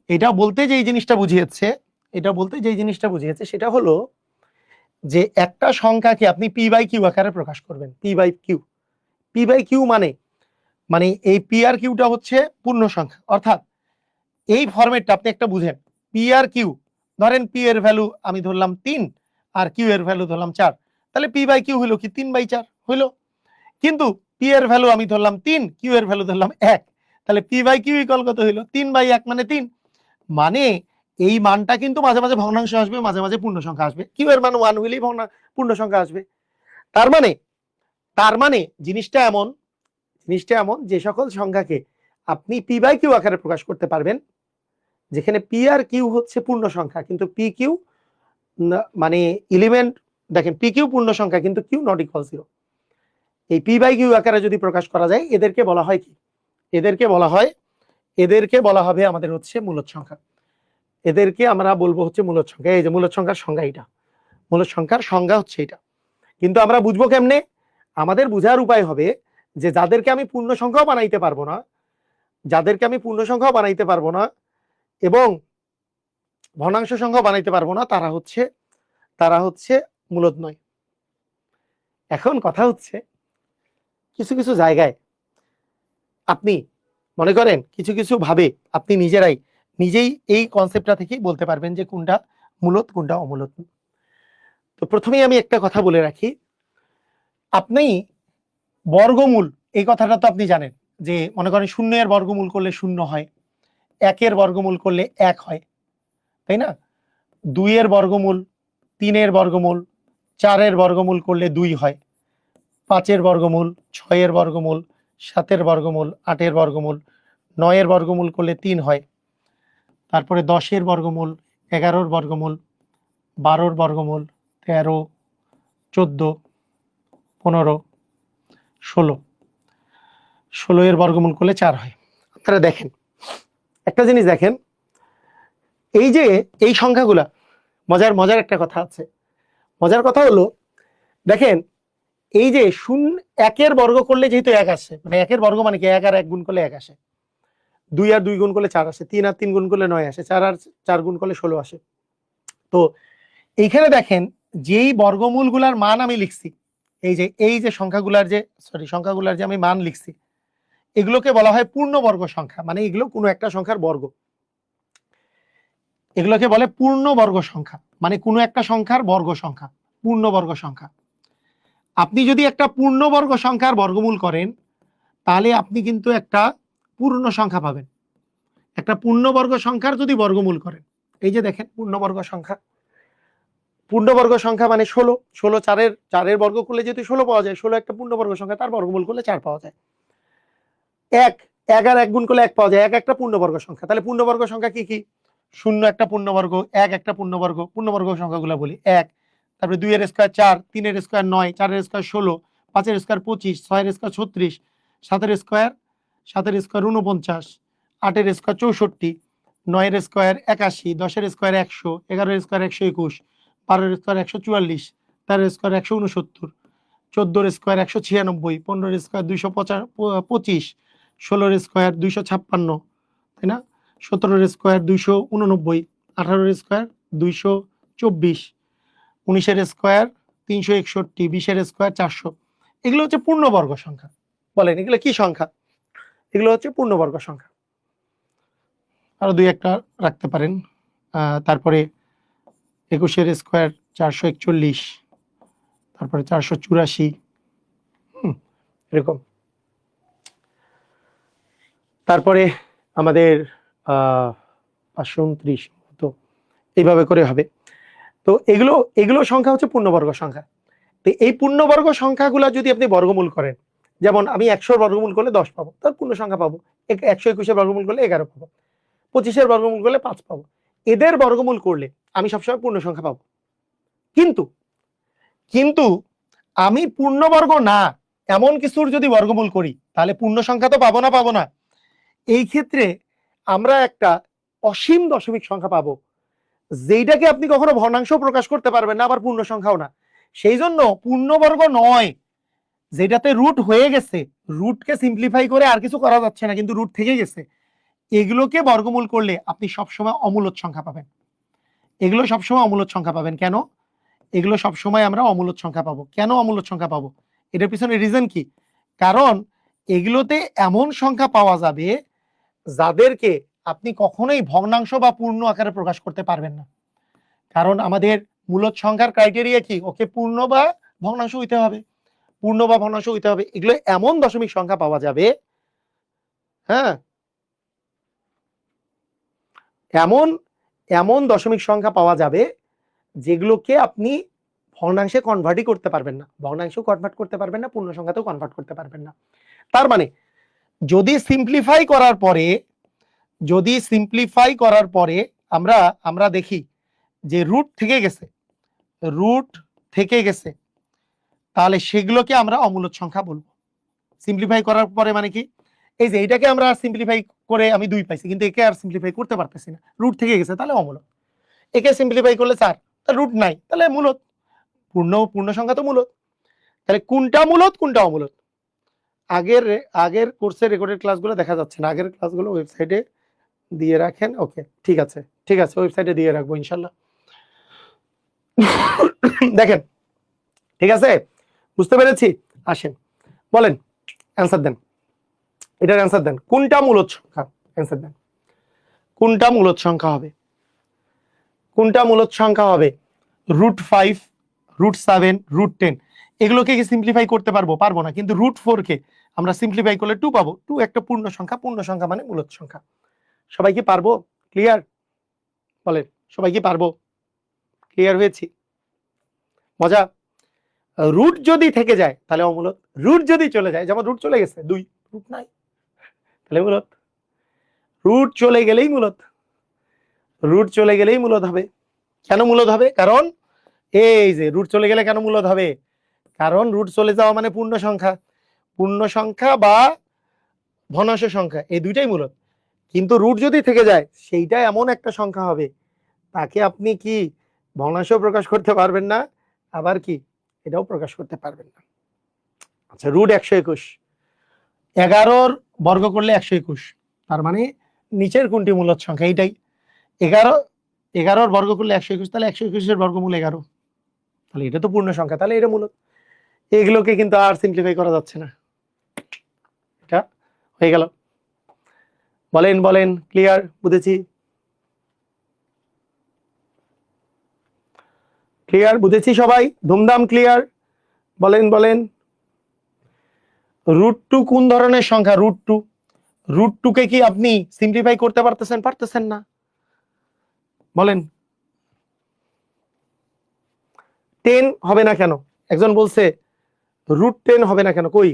এটা বলতে যেই জিনিসটা বুঝিয়েছে, এটা বলতে যেই জিনিসটা বুঝিয়েছে সেটা হলো যে একটা সংখ্যাকে আপনি পি বাই কিউ আকারে প্রকাশ করবেন, P by Q. P by Q মানে মানে এই পি আর কিউটা হচ্ছে পূর্ণ সংখ্যা, অর্থাৎ এই ফরম্যাটটা আপনি একটা বুঝেন, পি আর কিউ, ধরেন পি এর ভ্যালু আমি ধরলাম 3 আর কিউ এর ভ্যালু ধরলাম 4, তাহলে পি বাই কিউ হলো কি 3/4 হইলো। কিন্তু পি এর ভ্যালু আমি ধরলাম 3, কিউ এর ভ্যালু ধরলাম 1, তাহলে পি বাই কিউ ইকুয়াল কত হইলো 3/1 মানে 3। মানে এই মানটা কিন্তু মাঝে মাঝে ভগ্নাংশ আসবে, মাঝে মাঝে পূর্ণ সংখ্যা আসবে, কিউ এর মান 1 হইলেই পূর্ণ সংখ্যা আসবে। তার মানে জিনিসটা এমন, যে সকল সংখ্যাকে আপনি পি বাই কিউ আকারে প্রকাশ করতে পারবেন, যেখানে পি আর কিউ হচ্ছে পূর্ণ সংখ্যা কিন্তু পি কিউ মানে এলিমেন্ট, দেখেন পি কিউ পূর্ণ সংখ্যা কিন্তু কিউ নট ইকুয়াল জিরো, এই পি বাই কিউ আকারে যদি প্রকাশ করা যায়, এদেরকে বলা হয় কি, এদেরকে বলা হবে আমাদের হচ্ছে মূলদ সংখ্যা, এদেরকে আমরা বলবো হচ্ছে মূলদ সংখ্যা। এই যে মূলদ সংখ্যার সংজ্ঞা, এটা মূলদ সংখ্যার সংজ্ঞা হচ্ছে এটা। কিন্তু আমরা বুঝবো কেমনে, আমাদের বোঝার উপায় হবে যে যাদেরকে আমি পূর্ণ সংখ্যাও বানাইতে পারবো না, এবং ভগ্নাংশ সংখ্যা বানাইতে পারবো না, তারা হচ্ছে মূলদ নয়। এখন কথা হচ্ছে, কিছু কিছু জায়গায় আপনি মনে করেন কিছু কিছু ভাবে আপনি নিজেই এই কনসেপ্টটা থেকেই বলতে পারবেন যে কোনটা মূলদ কোনটা অমূলদ। তো প্রথমেই আমি একটা কথা বলে রাখি, আপনি বর্গমূল, এই কথাটা তো আপনি জানেন যে মনে করেন 0 এর বর্গমূল করলে 0 হয়, 1 এর বর্গমূল করলে 1 হয়, তাই না? 2 এর বর্গমূল, 3 এর বর্গমূল, 4 এর বর্গমূল করলে 2 হয়, 5 এর বর্গমূল, 6 এর বর্গমূল, 7 এর বর্গমূল, 8 এর বর্গমূল, 9 এর বর্গমূল করলে 3 হয়, তারপরে 10 এর বর্গমূল, 11 এর বর্গমূল, 12 এর বর্গমূল, 13, 14, 15, 16 এর বর্গমূল করলে 4 হয়। আপনারা দেখেন একটা জিনিস, দেখেন এই যে এই সংখ্যাগুলা, মজার একটা কথা আছে, মজার কথা হলো দেখেন এই যে 1 এর বর্গ করলে যেহেতু 1 আসে, মানে 1 এর বর্গ মানে কি 1 আর 1 গুণ করলে 1 আসে, 2 আর 2 গুণ করলে 4 আসে, 3 আর 3 গুণ করলে 9 আসে, 4 আর 4 গুণ করলে 16 আসে। তো এইখানে দেখেন যেই বর্গমূলগুলার মান আমি লিখছি, এই যে সংখ্যাগুলার যে আমি মান লিখছি, এগুলোকে বলা হয় পূর্ণবর্গ সংখ্যা, মানে এগুলো কোনো একটা সংখ্যার বর্গ, এগুলোকে বলে পূর্ণবর্গ সংখ্যা, মানে কোনো একটা সংখ্যার বর্গ সংখ্যা, পূর্ণবর্গ সংখ্যা। আপনি যদি একটা পূর্ণবর্গ সংখ্যার বর্গমূল করেন, তাহলে আপনি কিন্তু একটা পূর্ণ সংখ্যা পাবেন। একটা পূর্ণবর্গ সংখ্যার যদি বর্গমূল করেন, এই যে দেখেন পূর্ণবর্গ সংখ্যা, পূর্ণবর্গ সংখ্যা মানে 16, 16 চারের বর্গ করলে যেহেতু 16 পাওয়া যায়, 16 একটা পূর্ণবর্গ সংখ্যা, তার বর্গমূল করলে 4 পাওয়া যায়। 1 আর 1 গুণ করলে 1 পাওয়া যায়, 1 একটা পূর্ণবর্গ সংখ্যা। তাহলে পূর্ণবর্গ সংখ্যা কি কি? 0 একটা পূর্ণবর্গ, 1 একটা পূর্ণবর্গ সংখ্যাগুলো বলি। 1, তারপরে 2 এর স্কয়ার 4, 3 এর স্কয়ার 9, 4 এর স্কয়ার 16, 5 এর স্কয়ার 25, 6 এর স্কয়ার 36, 7 এর স্কয়ার 49, 8 এর স্কয়ার 64, 9 এর স্কয়ার 81, 10 এর স্কয়ার 100, 11 এর স্কয়ার 121, 12 এর স্কয়ার 144, 13 এর স্কয়ার 169, 14 এর স্কয়ার 196, 15 এর স্কয়ার 225, 16 এর স্কয়ার 256, তাই না? 17 এর স্কয়ার 289, 18 এর স্কয়ার 224, 19 এর স্কয়ার 361, 20 এর স্কয়ার 400। এগুলো হচ্ছে পূর্ণবর্গ সংখ্যা। বলেন এগুলো কি সংখ্যা? এগুলো হচ্ছে পূর্ণবর্গ সংখ্যা। আরো দুই একটা রাখতে পারেন। তারপরে 21 এর স্কয়ার 441, তারপরে 484, এরকম। তারপরে আমাদের 529 তো এইভাবে করে হবে। তো এগুলো সংখ্যা হচ্ছে পূর্ণবর্গ সংখ্যা। তো এই পূর্ণবর্গ সংখ্যাগুলো যদি আপনি বর্গমূল করেন, যেমন আমি 100 বর্গমূল করলে 10 পাবো, তার পূর্ণ সংখ্যা পাবো। 121 এর বর্গমূল করলে 11 পাবো, 25 এর বর্গমূল করলে 5 পাবো। এদের বর্গমূল করলে আমি সবসময় পূর্ণ সংখ্যা পাবো। কিন্তু আমি পূর্ণবর্গ না এমন কিছুর যদি বর্গমূল করি, তাহলে পূর্ণ সংখ্যা তো পাবো না। এই ক্ষেত্রে আমরা একটা অসীম দশমিক সংখ্যা পাবো, যেটাকে আপনি কখনো ভগ্নাংশ প্রকাশ করতে পারবেন না, আবার পূর্ণ সংখ্যাও না। সেই জন্য পূর্ণবর্গ নয়, যেটাতে রুট হয়ে গেছে, রুটকে সিম্পলিফাই করে আর কিছু করা যাচ্ছে না, কিন্তু রুট থেকে গেছে, এগুলোকে বর্গমূল করলে আপনি সবসময় অমূলদ সংখ্যা পাবেন। এগুলো সবসময় অমূলদ সংখ্যা পাবেন। কেন? এগুলো সবসময় আমরা অমূলদ সংখ্যা পাবো। কেন অমূলদ সংখ্যা পাবো? এটার পিছনে রিজন কি? কারণ এগুলোতে এমন সংখ্যা পাওয়া যাবে যাদেরকে আপনি কখনোই ভগ্নাংশ বা পূর্ণ আকারে প্রকাশ করতে পারবেন না। কারণ আমাদের মূলদ সংখ্যার ক্রাইটেরিয়া কি? ওকে পূর্ণ বা ভগ্নাংশ হইতে হবে, পূর্ণ বা ভগ্নাংশ হইতে হবে। এগুলো এমন দশমিক সংখ্যা পাওয়া যাবে, হ্যাঁ, এমন দশমিক সংখ্যা পাওয়া যাবে যেগুলোকে আপনি ভগ্নাংশে কনভার্টই করতে পারবেন না, ভগ্নাংশ কনভার্ট করতে পারবেন না, পূর্ণ সংখ্যাতেও কনভার্ট করতে পারবেন না। তার মানে যদি সিম্পলিফাই করার পরে আমরা দেখি যে রুট থেকে গেছে, তাহলে সেগুলোকে আমরা অমূলদ সংখ্যা বলবো। সিম্পলিফাই করার পরে মানে কি? এই যে এইটাকে আমরা সিম্পলিফাই করে আমি 2 পাইছি, কিন্তু একে আর সিম্পলিফাই করতে পারতেছি না, রুট থেকে গেছে, তাহলে অমূলদ। একে সিম্পলিফাই করলে 4, তাহলে রুট নাই, তাহলে মূলদ। পূর্ণ সংখ্যা তো মূলদ। তাহলে কোনটা মূলদ কোনটা অমূলদ? আগের কোর্সের রেকর্ডেড ক্লাসগুলো দেখা যাচ্ছে না, আগের ক্লাসগুলো ওয়েবসাইটে দিয়ে রাখেন। ওকে, ঠিক আছে ওয়েবসাইটে দিয়ে রাখবো ইনশাল্লাহ। দেখেন, ঠিক আছে, বুঝতে পেরেছি। আসেন, বলেন, অ্যান্সার দেন, এটার অ্যান্সার দেন। কোনটা মূলদ সংখ্যা? অ্যান্সার দেন, কোনটা মূলদ সংখ্যা হবে? কোনটা মূলদ সংখ্যা হবে? √5, √7, √10 এগুলোকে কি সিম্পলিফাই করতে পারবো না, কিন্তু √4 কে আমরা সিম্পলিফাই করলে 2 পাবো। 2 একটা পূর্ণ সংখ্যা মানে মূলদ সংখ্যা। সবাই কি পারবো? ক্লিয়ার? বলেন, সবাই কি পারবো? ক্লিয়ার হয়েছি? মজা? রুট যদি থেকে যায় তাহলে অমূলদ, রুট যদি চলে যায়, যেমন রুট চলে গেছে 2, রুট নাই, তাহলে মূলদ। রুট চলে গেলেই মূলদ হবে। কেন মূলদ হবে? কারণ এই যে রুট চলে গেলে কেন মূলদ হবে? কারণ রুট চলে যাওয়া মানে পূর্ণ সংখ্যা বা ভগ্নাংশ সংখ্যা, এই দুইটাই মূলদ। কিন্তু রুট যদি থেকে যায়, সেইটা এমন একটা সংখ্যা হবে, তাকে আপনি কি ভগ্নাংশ প্রকাশ করতে পারবেন না, আবার কি এটাও প্রকাশ করতে পারবেন না। আচ্ছা, √ 121, 11 বর্গ করলে 121, তার মানে নিচের কোনটি মূলদ সংখ্যা? এইটাই। 11 বর্গ করলে 121, তাহলে 121 এর বর্গমূল 11, তাহলে এটা তো পূর্ণ সংখ্যা, তাহলে এটা মূলদ। এগুলোকে কিন্তু আর সিম্পলিফাই করা যাচ্ছে না। এটা হয়ে গেল। বলেন, ক্লিয়ার? বুঝেছি? ক্লিয়ার? বুঝেছি সবাই? ধুমধাম ক্লিয়ার? বলেন। √2 কোন ধরনের সংখ্যা? √2 কে কি আপনি সিম্পলিফাই করতে পারতেছেন না? বলেন। 10 হবে না কেন? একজন বলছে √10 হবে না কেন? কই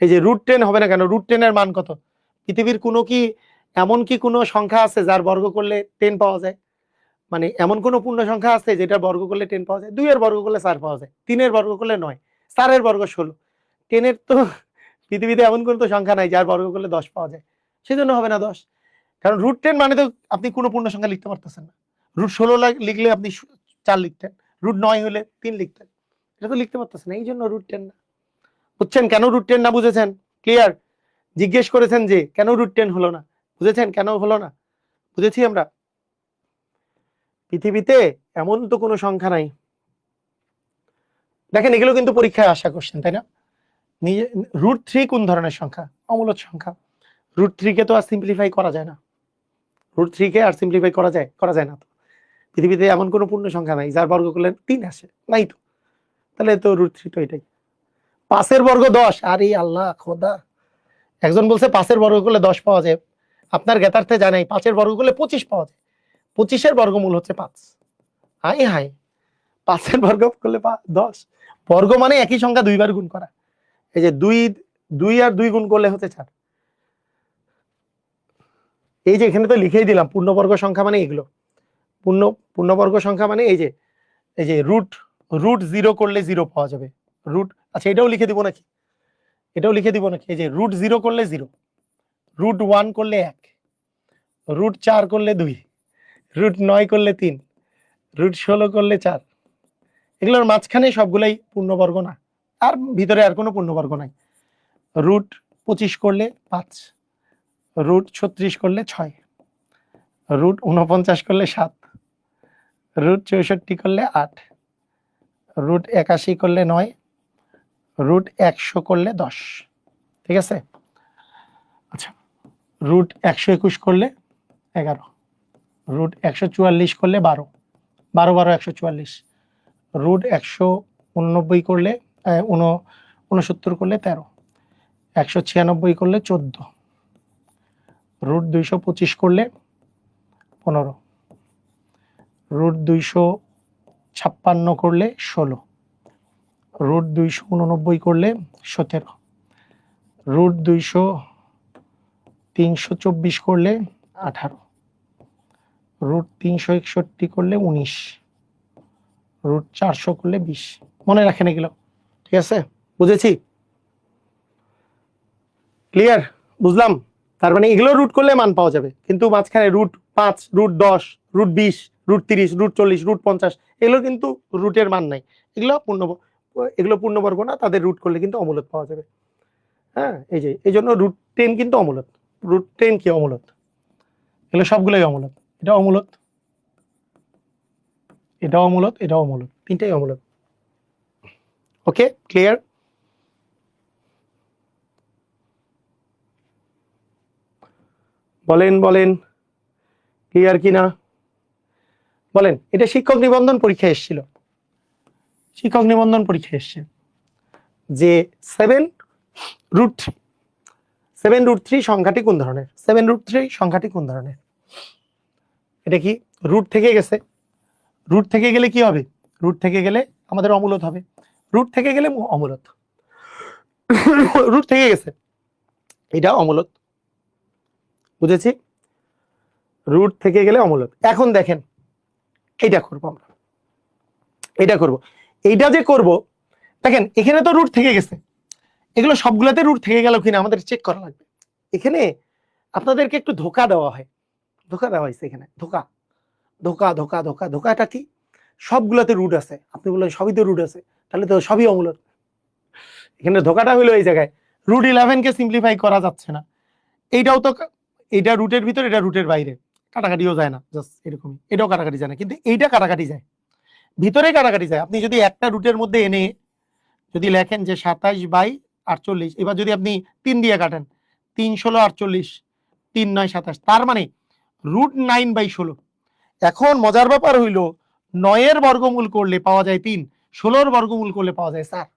এই যে √10 হবে না কেন? √10 এর মান কত? পৃথিবীর কোনো কি এমন কি কোনো সংখ্যা আছে যার বর্গ করলে 10 পাওয়া যায়? মানে এমন কোনো পূর্ণ সংখ্যা আছে যেটা বর্গ করলে 10 পাওয়া যায়? 2 এর বর্গ করলে 4 পাওয়া যায়, 3 এর বর্গ করলে 9, 4 এর বর্গ 16, 10 এর তো পৃথিবীতে এমন কোনো তো সংখ্যা নাই যার বর্গ করলে 10 পাওয়া যায়। সেজন্য হবে না 10, কারণ √10 মানে তো আপনি কোনো পূর্ণ সংখ্যা লিখতে পারতেছেন না। √16 লিখলে আপনি 4 লিখতেন, √9 হলে 3 লিখতেন, এটা তো লিখতে পারতেছেন না, এই জন্য √10 না। বুঝছেন কেন √10 না? বুঝেছেন? ক্লিয়ার? জিজ্ঞেস করেছেন যে কেন √10 হলো না, বুঝেছেন কেন হলো না? বুঝেছি আমরা। পৃথিবীতে এমন তো কোনো সংখ্যা নাই। দেখেন এগুলো কিন্তু পরীক্ষায় আসা কোশ্চেন, তাই না? √3 কোন ধরনের সংখ্যা? অমূলদ সংখ্যা। √3 কে তো আর সিম্পলিফাই করা যায় না। √3 কে আর সিম্পলিফাই করা যায়? করা যায় না তো। পৃথিবীতে এমন কোনো পূর্ণ সংখ্যা নাই যার বর্গ করলে 3 আসে, নাই তো। তাহলে তো √3 তো এটাই। 5 এর বর্গ 10, আরে আল্লাহ খোদা, একজন বলছে 5 এর বর্গ করলে 10 পাওয়া যায়। আপনার জ্ঞাতার্থে জানাই 5 এর বর্গ করলে 25 পাওয়া যায়। 25 এর বর্গমূল হচ্ছে 5। হাই হাই, 5 এর বর্গ করলে 10, বর্গ মানে একই সংখ্যা দুইবার গুণ করা। এই যে 2 আর 2 গুণ করলে হচ্ছে 4। এই যে এখানে তো লিখেই দিলাম পূর্ণবর্গ সংখ্যা মানে এগুলো। পূর্ণবর্গ সংখ্যা মানে এই যে রুট 0 করলে 0 পাওয়া যাবে। আচ্ছা এটাও লিখে দিব নাকি? এটাও লিখে দিব নাকি? এই যে √0 করলে 0, √1 করলে 1, √4 করলে 2, √9 করলে 3, √16 করলে 4। এগুলোর মাঝখানে সবগুলাই পূর্ণবর্গ না, আর ভিতরে আর কোনো পূর্ণবর্গ নাই। √25 করলে 5, √36 করলে 6, √49 করলে 7, √64 করলে 8, √81 করলে 9, √100 করলে 10। ঠিক আছে? আচ্ছা, √121 করলে 11, √144 করলে 12, 12 12 144, √189 করলে 69 করলে 13, 196 করলে 14, √225 করলে 15, √256 করলে 16, √289 করলে 17, √324 করলে 18, √361 করলে 19, √400 করলে 20। মনে রাখেন এগুলো, ঠিক আছে? বুঝেছি? ক্লিয়ার? বুঝলাম। তার মানে এগুলো রুট করলে মান পাওয়া যাবে, কিন্তু মাঝখানে √5, √10, √20, √30, √40, √50 এগুলো কিন্তু রুটের মান নাই। এগুলো পূর্ণবর্গ না, তাদের রুট করলে কিন্তু অমূলদ পাওয়া যাবে। হ্যাঁ, এই জন্য √10 কিন্তু অমূলদ। √10 কি অমূলদ? এগুলো সবগুলোই অমূলদ। এটা অমূলদ, এটাও অমূলদ, এটাও অমূলদ, তিনটাই অমূলদ। ওকে, ক্লিয়ার? বলেন ক্লিয়ার কিনা বলেন। এটা শিক্ষক নিবন্ধন পরীক্ষায় এসেছিল, শিক্ষক নিবন্ধন পরীক্ষায় এসছে যে 7√3 সংখ্যাটি কোন ধরনের? 7√3 সংখ্যাটি কোন ধরনের? এটা কি রুট থেকে গেছে? রুট থেকে গেলে কি হবে? রুট থেকে গেলে আমাদের অমূলদ হবে। রুট থেকে গেলে অমূলদ, রুট থেকে গেছে, এটা অমূলদ। বুঝেছি? রুট থেকে গেলে অমূলদ। এখন দেখেন এইটা করবো আমরা, এইটা করব, এইটা যে করব, দেখেন এখানে তো রুট থেকে গেছে, এগুলো সবগুলোতে রুট থেকে গেল কিনা আমাদের চেক করা লাগবে। এখানে আপনাদেরকে একটু ধোকা দেওয়া হয়, ধোকা দেওয়া হয়েছে এখানে, ধোকা ধোকা ধোকা ধোকা ধোকাটা কি? সবগুলোতে রুট আছে, আপনি বললেন সবই তো রুট আছে, তাহলে তো সবই অমূলদ। এখানে ধোকাটা হইলো এই জায়গায়, √11 কে সিম্পলিফাই করা যাচ্ছে না। এইটাও তো, এইটা রুটের ভিতর, এটা রুটের বাইরে, কাটাকাটিও যায় না, জাস্ট এরকমই। এটাও কাটাকাটি যায় না, কিন্তু এইটা কাটাকাটি যায়, ভিতরে কাটাকাটি যায়। আপনি যদি একটা রুটের মধ্যে এনে যদি লেখেন যে 27/48, এবার যদি আপনি 3 দিয়ে কাটেন, 3 16 48, 3 9 27, তার মানে √9/16। এখন মজার ব্যাপার হইল 9 এর বর্গমূল করলে পাওয়া যায় 3, 16 এর বর্গমূল করলে পাওয়া যায় 4।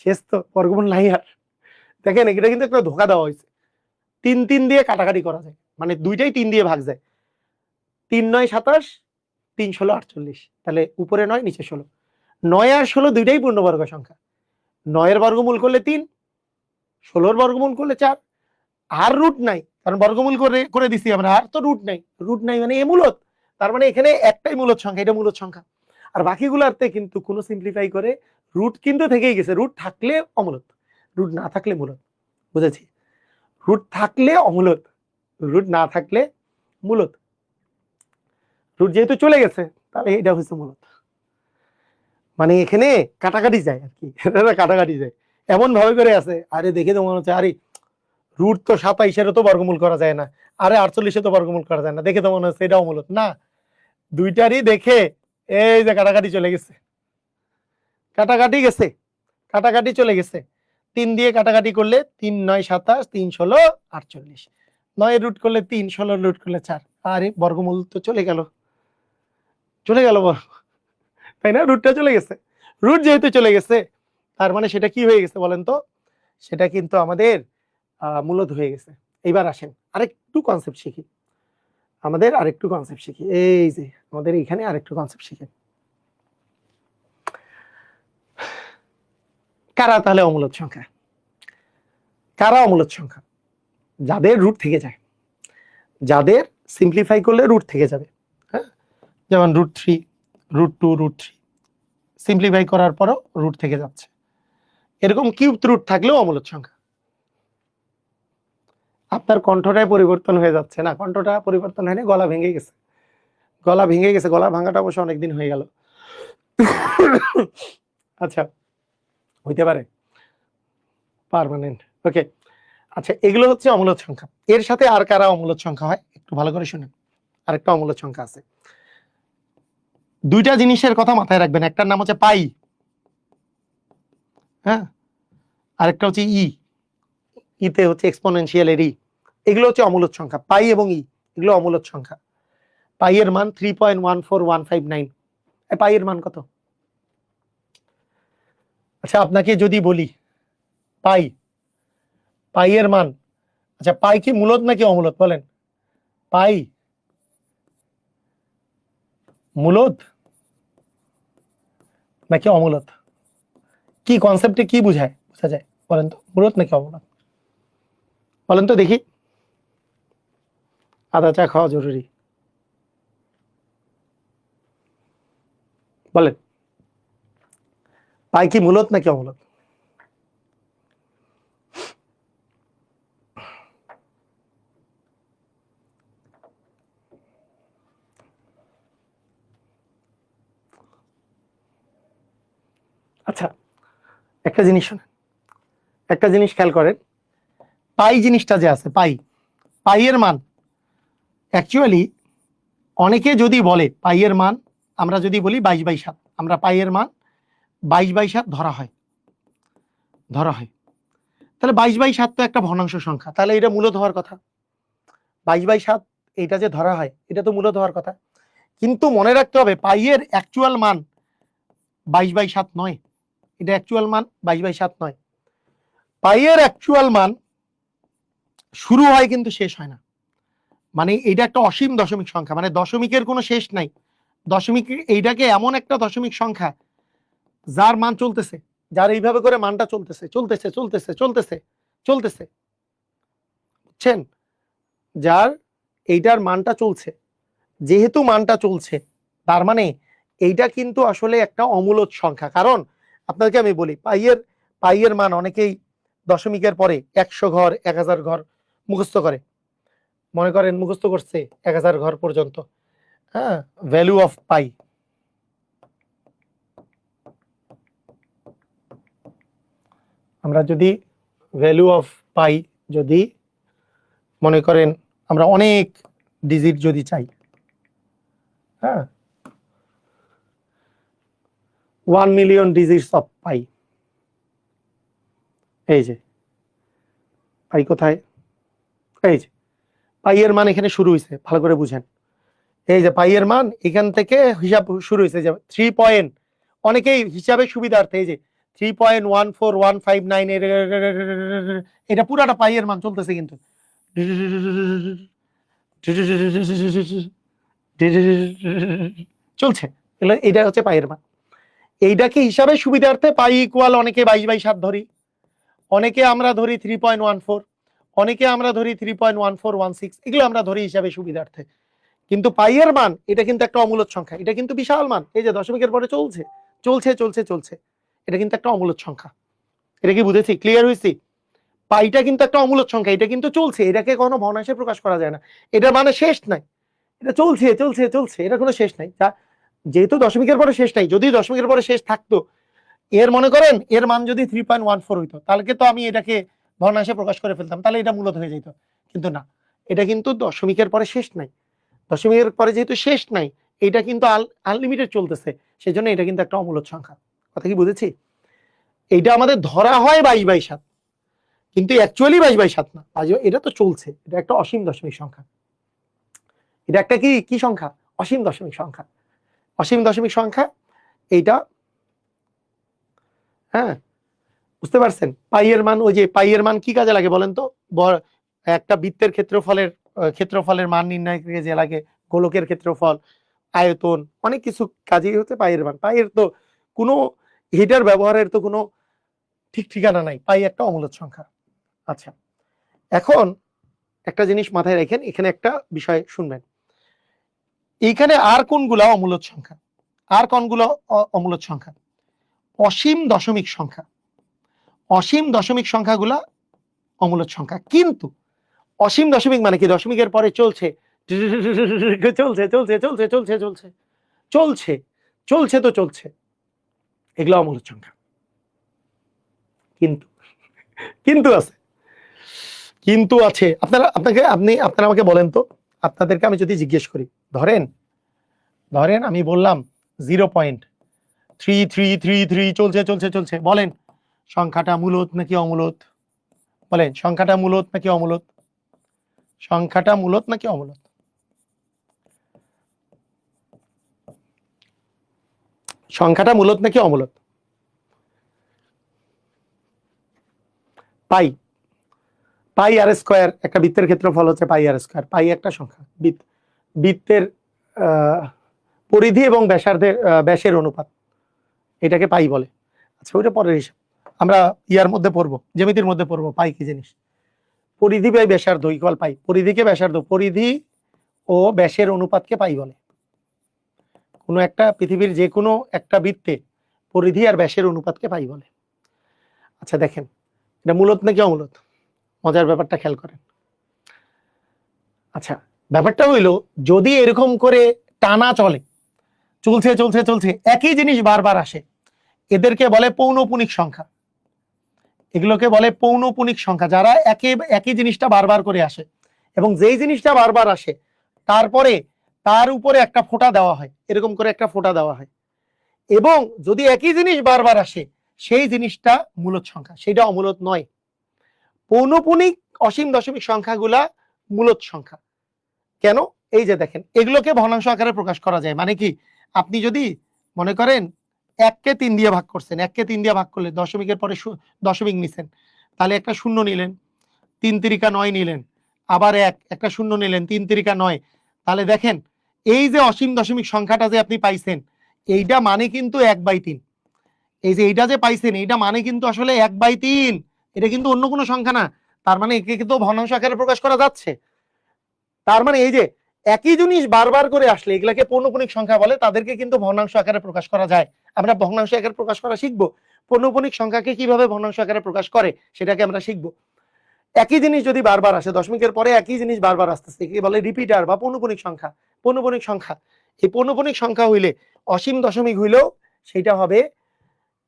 শেষ তো, বর্গমূল নাই আর। দেখেন এটা কিন্তু একটা ধোকা দেওয়া হয়েছে। 3 3 দিয়ে কাটাকাটি করা যায়, মানে দুইটাই 3 দিয়ে ভাগ যায়। 3 9 27, 3 16 48, তাহলে উপরে 9 নিচে 16। 9 আর 16 দুইটাই পূর্ণবর্গ সংখ্যা। 9 এর বর্গমূল করলে 3, 16 বর্গমূল করলে 4। আর রুট নাই, কারণ বর্গমূল করে দিছি আমরা, আর তো রুট নাই। রুট নাই মানে এ মূলত, তার মানে এখানে একটাই মূলত সংখ্যা, এটা মূলত সংখ্যা। আর বাকিগুলোতে কিন্তু কোনো সিম্পলিফাই করে রুট কিন্তু থেকেই গেছে। রুট থাকলে অমূলত, রুট না থাকলে মূলত। বুঝেছি? রুট থাকলে অমূলত, রুট না থাকলে মূলত। রুট যেহেতু চলে গেছে তাহলে এটা হচ্ছে মূলত। মানে এখানে কাটাকাটি যায় আর কি, কাটাকাটি যায় এমন ভাবে করে আছে। আরে দেখে তো মনে হচ্ছে আরে রুট তো 27 তো বর্গমূল করা যায় না, আরে 48 তো বর্গমূল করা যায় না, দেখে তো মনে হচ্ছে এটাও মূলত না। দুইটারই দেখে এই যে কাটাকাটি চলে গেছে, কাটাকাটি গেছে, কাটাকাটি চলে গেছে। 3 দিয়ে কাটাকাটি করলে 3 9 27, 3 16 48। 9 রুট করলে 3, 16 রুট করলে 4। আরে বর্গমূল তো চলে গেল, চলে গেল, তাই না? রুটটা চলে গেছে। রুট যেহেতু চলে গেছে তার মানে সেটা কি হয়ে গেছে বলেন তো? সেটা কিন্তু আমাদের মূলত হয়ে গেছে। এইবার আসেন আরেকটু কনসেপ্ট শিখি, আমাদের আরেকটু কনসেপ্ট শিখি। এই যে আমাদের এখানে আরেকটু কনসেপ্ট শিখি। কারা তাহলে অমূলত সংখ্যা? কারা অমূলত সংখ্যা? যাদের রুট থেকে যায়, যাদের সিম্পলিফাই করলে রুট থেকে যাবে। হ্যাঁ, যেমন √3, √2, √3 সিম্পলিফাই করার পরও রুট থেকে যাচ্ছে। এরকম কিউব রুট থাকলেও অমূলত সংখ্যা। আপনার কণ্ঠটাই পরিবর্তন হয়ে যাচ্ছে না? কণ্ঠটা পরিবর্তন হয়নি, গলা ভেঙে গেছে, গলা ভেঙে গেছে। গলা ভাঙাটা অবশ্য অনেকদিন হয়ে গেল। আচ্ছা, হইতে পারে পার্মানেন্ট। ওকে, আচ্ছা, এগুলো হচ্ছে অমূলত সংখ্যা। এর সাথে আর কারা অমূলত সংখ্যা হয় একটু ভালো করে শুনেন। আরেকটা অমূলত সংখ্যা আছে। দুইটা জিনিসের কথা মাথায় রাখবেন, একটার নাম হচ্ছে পাই, হ্যাঁ, আরেকটা হচ্ছে ইতে হচ্ছে এক্সপোনেনশিয়াল এর ই। এগুলো হচ্ছে অমূলত সংখ্যা, পাই এবং এগুলো অমূলত সংখ্যা। পাই এর মান 3.14159। পাই এর মান কত? আচ্ছা, আপনাকে যদি বলি পাই, পাই এর মান, আচ্ছা পাই কি মূলত নাকি অমূলত বলেন? পাই মূলত নাকি অমূলত? কি কনসেপ্টে কি বুঝায়, বোঝা যায় বলেন তো? মূলত নাকি অমূলত বলেন তো দেখি। আদা চা খাওয়া জরুরি, বলেন পাই কি মূলত নাকি অমূলত? আচ্ছা, একটা জিনিস শোনেন, একটা জিনিস খেয়াল করেন। পাই জিনিসটা যে আছে, পাই, পাই এর মান অ্যাকচুয়ালি অনেকে যদি বলে পাই এর মান, আমরা যদি বলি 22/7, আমরা পাই এর মান 22/7 ধরা হয়, ধরা হয়। তাহলে 22/7 তো একটা ভগ্নাংশ সংখ্যা, তাহলে এটা মূলত হওয়ার কথা। 22/7 এটা যে ধরা হয় এটা তো মূলত হওয়ার কথা। কিন্তু মনে রাখতে হবে পাই এর অ্যাকচুয়াল মান 22/7 নয়, এটা অ্যাকচুয়াল মান 22/7 নয়। পাই এর অ্যাকচুয়াল মান শুরু হয় কিন্তু শেষ হয় না। মানে এটা একটা অসীম দশমিক সংখ্যা, মানে দশমিকের কোনো শেষ নাই। দশমিক এইটাকে এমন একটা দশমিক সংখ্যা যার মান চলতেছে, যার এইভাবে করে মানটা চলতেছে চলতেছে চলতেছে চলতেছে চলতেছে, বুঝছেন? যার এইটার মানটা চলছে, যেহেতু মানটা চলছে তার মানে এইটা কিন্তু আসলে একটা অমূলত সংখ্যা। কারণ আপনাকে আমি বলি পাইয়ের মান অনেকেই দশমিকের পরে 100 ঘর 1000 ঘর মুখস্থ করে, মনে করেন মুখস্থ করছে 1000 ঘর পর্যন্ত। হ্যাঁ, ভ্যালু অফ পাই, আমরা যদি ভ্যালু অফ পাই যদি মনে করেন আমরা অনেক ডিজিট যদি চাই, হ্যাঁ, 1 মিলিয়ন ডিজিটস অফ পাই। এই যে পাই কোথায়, এই যে পাই এর মান এখানে শুরু হয়েছে, ভালো করে বুঝেন। এই যে পাই এর মান এখান থেকে হিসাব শুরু হয়েছে, যে 3 পয়েন্ট, অনেকেই হিসাবে সুবিধার্থে এই যে 3.14159 এটা পুরাটা পাই এর মান চলতেছে কিন্তু চলছে, এটা হচ্ছে পাই এর মান। এইটাকে হিসাবে সুবিধার্থে পাই ইকুয়াল অনেকে 22/7 ধরি, অনেকে আমরা ধরি 3.14, অনেকে আমরা ধরি 3.1416, এগুলো আমরা ধরি হিসাবে সুবিধার্থে। কিন্তু পাই এর মান এটা কিন্তু একটা অমূলদ সংখ্যা, এটা কিন্তু বিশাল মান। এই যে দশমিকের পরে চলছে চলছে চলছে চলছে, এটা কিন্তু একটা অমূলদ সংখ্যা। এটা কি বুঝেছি? ক্লিয়ার হয়েছি? পাইটা কিন্তু একটা অমূলদ সংখ্যা, এটা কিন্তু চলছে, এটাকে কোনো ভগ্নাংশে প্রকাশ করা যায় না। এটা মানে শেষ নাই, এটা চলছে চলছে চলছে, এটা কোনো শেষ নাই। যেহেতু দশমিকের পরে শেষ নাই, যদি দশমিকের পরে শেষ থাকতো, এর মনে করেন এর মান যদি 3.14 হইতো, তাহলে তো আমি এটাকে ভগ্নাংশে প্রকাশ করে ফেলতাম, তাহলে এটা মূলত হয়ে যেত। কিন্তু না, এটা কিন্তু দশমিকের পরে শেষ নাই। দশমিকের পরে যেহেতু শেষ নাই, এটা কিন্তু আনলিমিটেড চলতেছে, সেই জন্য এটা কিন্তু একটা অমূলদ সংখ্যা। কথা কি বুঝেছি? এইটা আমাদের ধরা হয় 22/7, কিন্তু অ্যাকচুয়ালি 22/7 না, এটা তো চলছে, এটা একটা অসীম দশমিক সংখ্যা। এটা একটা কি কি সংখ্যা? অসীম দশমিক সংখ্যা। অসীম দশমিক সংখ্যা এইটা, হ্যাঁ বুঝতে পারছেন? পাইয়ের মান, ওই যে পাইয়ের মান কি কাজে লাগে বলেন তো? একটা বৃত্তের ক্ষেত্রফলের মান নির্ণয় যে লাগে, গোলকের ক্ষেত্রফল, আয়তন, অনেক কিছু কাজেই হচ্ছে পাইয়ের মান। পাইয়ের তো কোনো হিটার ব্যবহারের তো কোনো ঠিক ঠিকানা নাই, পাই একটা অমূলদ সংখ্যা। আচ্ছা, এখন একটা জিনিস মাথায় রাখেন, এখানে একটা বিষয় শুনবেন। এইখানে আর কোনগুলা অমূলদ সংখ্যা? আর কোনগুলো অমূলদ সংখ্যা? অসীম দশমিক সংখ্যা। অসীম দশমিক সংখ্যাগুলা অমূলদ সংখ্যা। কিন্তু অসীম দশমিক মানে কি? দশমিকের পরে চলছে চলছে চলছে চলছে চলছে চলছে চলছে চলছে তো চলছে, এগুলো অমূলদ সংখ্যা। কিন্তু কিন্তু আছে, কিন্তু আছে। আপনারা আমাকে বলেন তো, আপনাদেরকে আমি যদি জিজ্ঞেস করি, ধরেন আমি বললাম 0.3333 চলছে চলছে চলছে, বলেন সংখ্যাটা মূলদ নাকি অমূলদ? বলেন সংখ্যাটা মূলদ নাকি অমূলদ? সংখ্যাটা মূলদ নাকি অমূলদ? সংখ্যাটা মূলদ নাকি অমূলদ? পাই পাই আর স্কয়ার, একটা বৃত্তের ক্ষেত্রফল হচ্ছে পাই আর স্কয়ার। পাই একটা সংখ্যা, বৃত্তের পরিধি এবং ব্যাসের অনুপাত, এটাকে পাই বলে। আচ্ছা, ওইটা পরের হিসাব, আমরা ইয়ার মধ্যে পড়বো, জ্যামিতির মধ্যে পড়বো পাই কি জিনিস। পরিধি বাই ব্যাসার্ধ ইকুয়াল পাই। পরিধিকে ব্যাসার্ধ, পরিধি ও ব্যাসের অনুপাতকে পাই বলে। কোনো একটা পৃথিবীর যে কোনো একটা বৃত্তে পরিধি আর ব্যাসের অনুপাতকে পাই বলে। আচ্ছা দেখেন, এটা মূলদ নাকি অমূলদ? মজার ব্যাপারটা খেয়াল করেন। আচ্ছা, ব্যাপারটা হইলো, যদি এরকম করে টানা চলে, চলছে চলছে চলছে, একই জিনিস বারবার আসে, এদেরকে বলে পৌনঃপুনিক সংখ্যা। এগুলোকে বলে পৌনঃপুনিক সংখ্যা, যারা একই জিনিসটা বারবার করে আসে, এবং যেই জিনিসটা বারবার আসে তারপরে তার উপরে একটা ফোঁটা দেওয়া হয়, এরকম করে একটা ফোঁটা দেওয়া হয়, এবং যদি একই জিনিস বারবার আসে সেই জিনিসটা মূলদ সংখ্যা, সেটা অমূলদ নয়। পৌনঃপুনিক অসীম দশমিক সংখ্যাগুলা মূলদ সংখ্যা। কেন? এই যে দেখেন, এগুলোকে ভগ্নাংশ আকারে প্রকাশ করা যায়। মানে কি, আপনি যদি মনে করেন 1কে 3 দিয়ে ভাগ করছেন, 1কে 3 দিয়ে ভাগ করলে দশমিকের পরে দশমিক নিছেন, তাহলে একটা শূন্য নিলেন, 3 তিরিকা 9 নিলেন, আবার একটা শূন্য নিলেন, 3 তিরিকা 9। তাহলে দেখেন, এই যে অসীম দশমিক সংখ্যাটা যে আপনি পাইছেন, এইটা মানে কিন্তু 1/3। এই যে এইটা যে পাইছেন, এইটা মানে কিন্তু আসলে 1/3, এটা কিন্তু অন্য কোনো সংখ্যা না। তার মানে একে কিন্তু ভগ্নাংশ আকারে প্রকাশ করা যাচ্ছে। তার মানে এই যে একই জিনিস বারবার করে আসলে এগুলাকে পৌনঃপুনিক সংখ্যা বলে, তাদেরকে কিন্তু ভগ্নাংশ আকারে প্রকাশ করা যায়। আমরা ভগ্নাংশ আকারে প্রকাশ করা শিখবো, পৌনঃপুনিক সংখ্যাকে কিভাবে ভগ্নাংশ আকারে প্রকাশ করে সেটাকে আমরা শিখবো। একই জিনিস যদি বারবার আসে, দশমিকের পরে একই জিনিস বারবার আসতেছে, একে বলে রিপিটার বা পৌনঃপুনিক সংখ্যা। পৌনঃপুনিক সংখ্যা, এই পৌনঃপুনিক সংখ্যা হইলে, অসীম দশমিক হইলেও সেটা হবে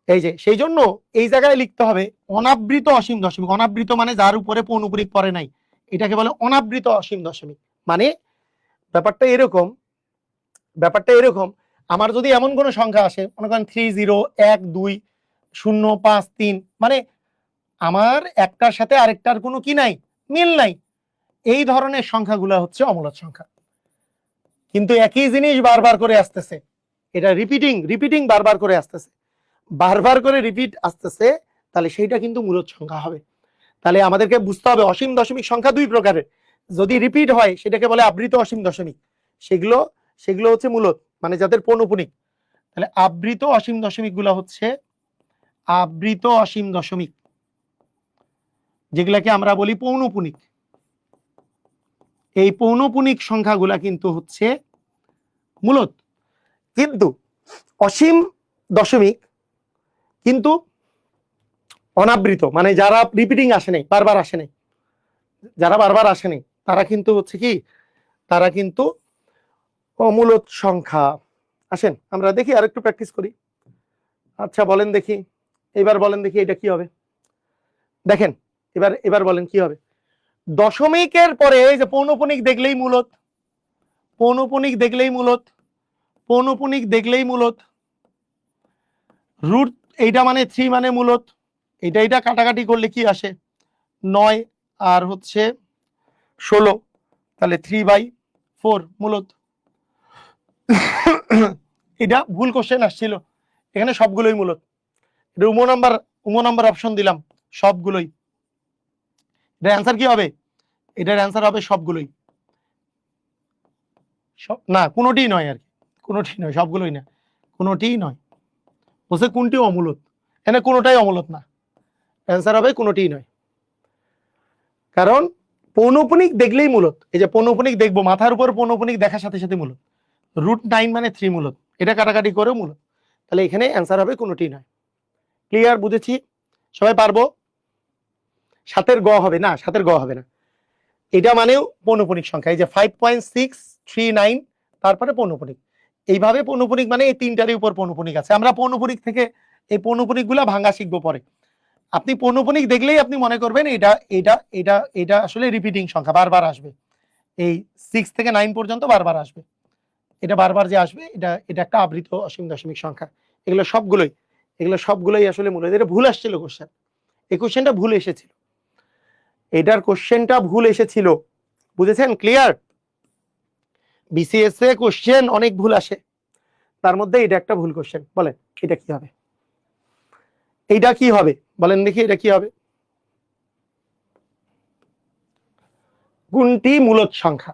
এই যে, সেই জন্য এই জায়গায় লিখতে হবে অনাবৃত অসীম দশমিক। অনাবৃত মানে যার উপরে পৌনঃপুনিক পড়ে নাই, এটাকে বলে অনাবৃত অসীম দশমিক। মানে ব্যাপারটা এরকম, আমার যদি এমন কোন সংখ্যা আসে, মনে করেন 301205 মানে আমার একটার সাথে আরেকটার কোনো কি নাই, মিল নাই, এই ধরনের সংখ্যাগুলো হচ্ছে অমূলদ সংখ্যা। কিন্তু একই জিনিস বারবার করে আসতেছে, এটা রিপিটিং বারবার করে আসতেছে, বারবার করে রিপিট আসতেছে, তাহলে সেইটা কিন্তু মূলদ সংখ্যা হবে। তাহলে আমাদেরকে বুঝতে হবে অসীম দশমিক সংখ্যা দুই প্রকারের। যদি রিপিট হয় সেটাকে বলে আবৃত অসীম দশমিক, সেগুলো হচ্ছে মূলদ, মানে যাদের পৌনঃপুনিক। তাহলে আবৃত অসীম দশমিক গুলা হচ্ছে আবৃত অসীম দশমিক, যেগুলাকে আমরা বলি পৌনপুনিক। এই পৌনপুনিক সংখ্যাগুলা কিন্তু হচ্ছে মূলত। কিন্তু অসীম দশমিক কিন্তু অনাবৃত, মানে যারা রিপিটিং আসে নাই, বারবার আসে নাই, যারা বারবার আসে নাই তারা কিন্তু হচ্ছে কি, তারা কিন্তু অমূলত সংখ্যা। আসেন আমরা দেখি আর একটু প্র্যাকটিস করি। আচ্ছা বলেন দেখি, এবার বলেন দেখি এটা কি হবে। দেখেন এবার এবার বলেন কি হবে। দশমিকের পরে এই যে পৌনপুনিক দেখলেই মূলত, পৌনপুনিক দেখলেই মূলত, পৌনপুনিক দেখলেই মূলত, রুট এইটা মানে 3 মানে মূলত, এটা এটা কাটাকাটি করলে কি আসে 9 আর হচ্ছে 16, তাহলে 3/4 মূলত। এটা ভুল কোশ্চেন আসছিল, এখানে সবগুলোই মূলত। এটা উমো নাম্বার অপশন দিলাম, সবগুলোই। এটার অ্যান্সার কি হবে, এটার অ্যান্সার হবে সবগুলোই, সব না কোনোটিই নয় আর কি, কোনোটি নয়, সবগুলোই না, কোনোটিই নয়। বলছে কোনটি অমূলত, এখানে কোনোটাই অমূলত না, অ্যান্সার হবে কোনোটিই নয়। কারণ পৌনপুনিক দেখলেই মূলত, এই যে পৌনপুনিক দেখবো, মাথার উপর পৌনপুনিক দেখার সাথে সাথে মূলত, √9 মানে 3 মূলত, এটা কাটাকাটি করেও মূলত, তাহলে এখানে অ্যান্সার হবে কোনোটি নয়। ক্লিয়ার, বুঝেছি সবাই, পারবো। সাতের গ হবে না, সাতের গ হবে না, এটা মানেও পৌনপুনিক সংখ্যা, এই যে 5.639 তারপরে পৌনপুনিক, এইভাবে পৌনপুনিক মানে এই তিনটারই উপর পৌনপুনিক আছে। আমরা পৌনপুনিক থেকে এই পৌনপুনিক গুলা ভাঙা শিখবো পরে। আপনি পৌনপুনিক দেখলেই আপনি মনে করবেন এটা এটা এটা এটা আসলে রিপিটিং সংখ্যা, বারবার আসবে, এই 6 থেকে 9 পর্যন্ত বারবার আসবে, এটা বারবার যে আসবে এটা এটা একটা আবৃত অসীম দশমিক সংখ্যা। এগুলো সবগুলোই আসলে মূলত, এটা ভুল আসছিল কোশ্চেন, এই কোশ্চেনটা ভুল এসেছিল, এটার কোশ্চেনটা ভুল এসেছিল, বুঝেছেন? ক্লিয়ার? বিসিএস এ কোশ্চেন অনেক ভুল আসে, তার মধ্যে এটা একটা ভুল কোশ্চেন। বলেন এটা কি হবে, এইটা কি হবে বলেন দেখি, এটা কি হবে? কোনটি মূলত সংখ্যা?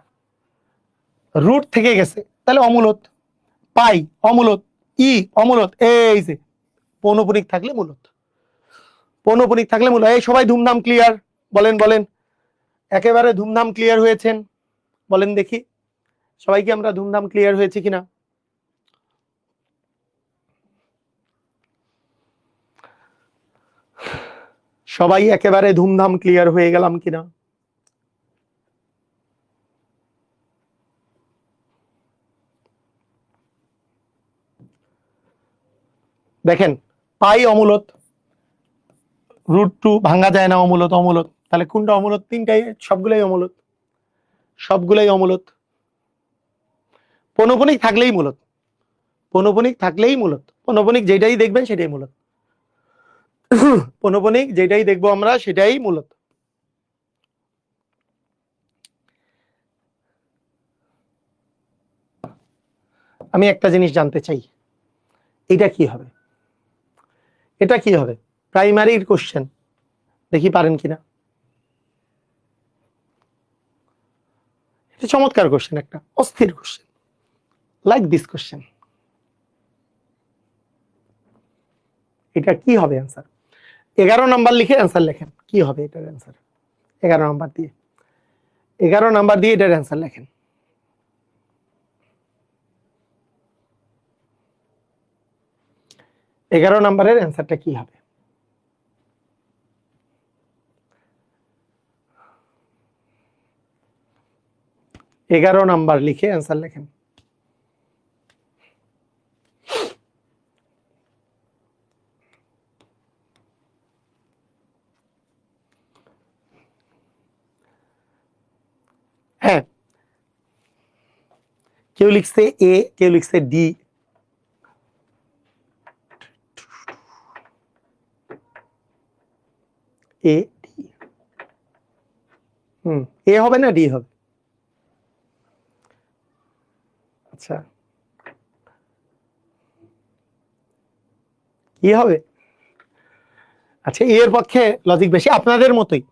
রুট থেকে গেছে তাহলে অমূলত, পাই অমূলত, ই অমূলত, এই যে পৌনপুনিক থাকলে মূলত, পৌনপুনিক থাকলে মূলত। এই সবাই ধুমধাম ক্লিয়ার, বলেন বলেন, একেবারে ধুমধাম ক্লিয়ার হয়েছেন, বলেন দেখি সবাই কি আমরা ধুমধাম ক্লিয়ার হয়েছে কিনা? সবাই একেবারে ধুমধাম ক্লিয়ার হয়ে গেলাম কিনা? দেখেন পাই অমূলত, √2 ভাঙা যায় না, অমূলত অমূলত, তাহলে কোনটা অমূলত? তিনটাই, সবগুলোই অমূলত, সবগুলোই অমূলত। পৌনপুনিক থাকলেই মূলত, পৌনপুনিক থাকলেই মূলত, পৌনপুনিক যেটাই দেখবেন সেটাই মূলত, পৌনপুনিক যেটাই দেখবো আমরা সেটাই মূলত। আমি একটা জিনিস জানতে চাই, এটা কি হবে, এটা কি হবে? প্রাইমারির কোশ্চেন, দেখি পারেন কিনা। এটা চমৎকার কোশ্চেন, একটা অস্থির কোশ্চেন, লাইক দিস কোশ্চেন। এটা কি হবে অ্যান্সার? 11 নাম্বার লিখে অ্যান্সার লেখেন, কি হবে এটার অ্যান্সার? 11 নাম্বার দিয়ে, 11 নাম্বার দিয়ে এটার অ্যান্সার লেখেন। এগারো নাম্বারের অ্যান্সারটা কি হবে? এগারো নাম্বার লিখে অ্যান্সার লেখেন। হ্যাঁ, কেউ লিখছে এ, কেউ লিখছে ডি, এ ডি, এ হবে না ডি হবে? আচ্ছা কি হবে? আচ্ছা এর পক্ষে লজিক বেশি, আপনাদের মতোই।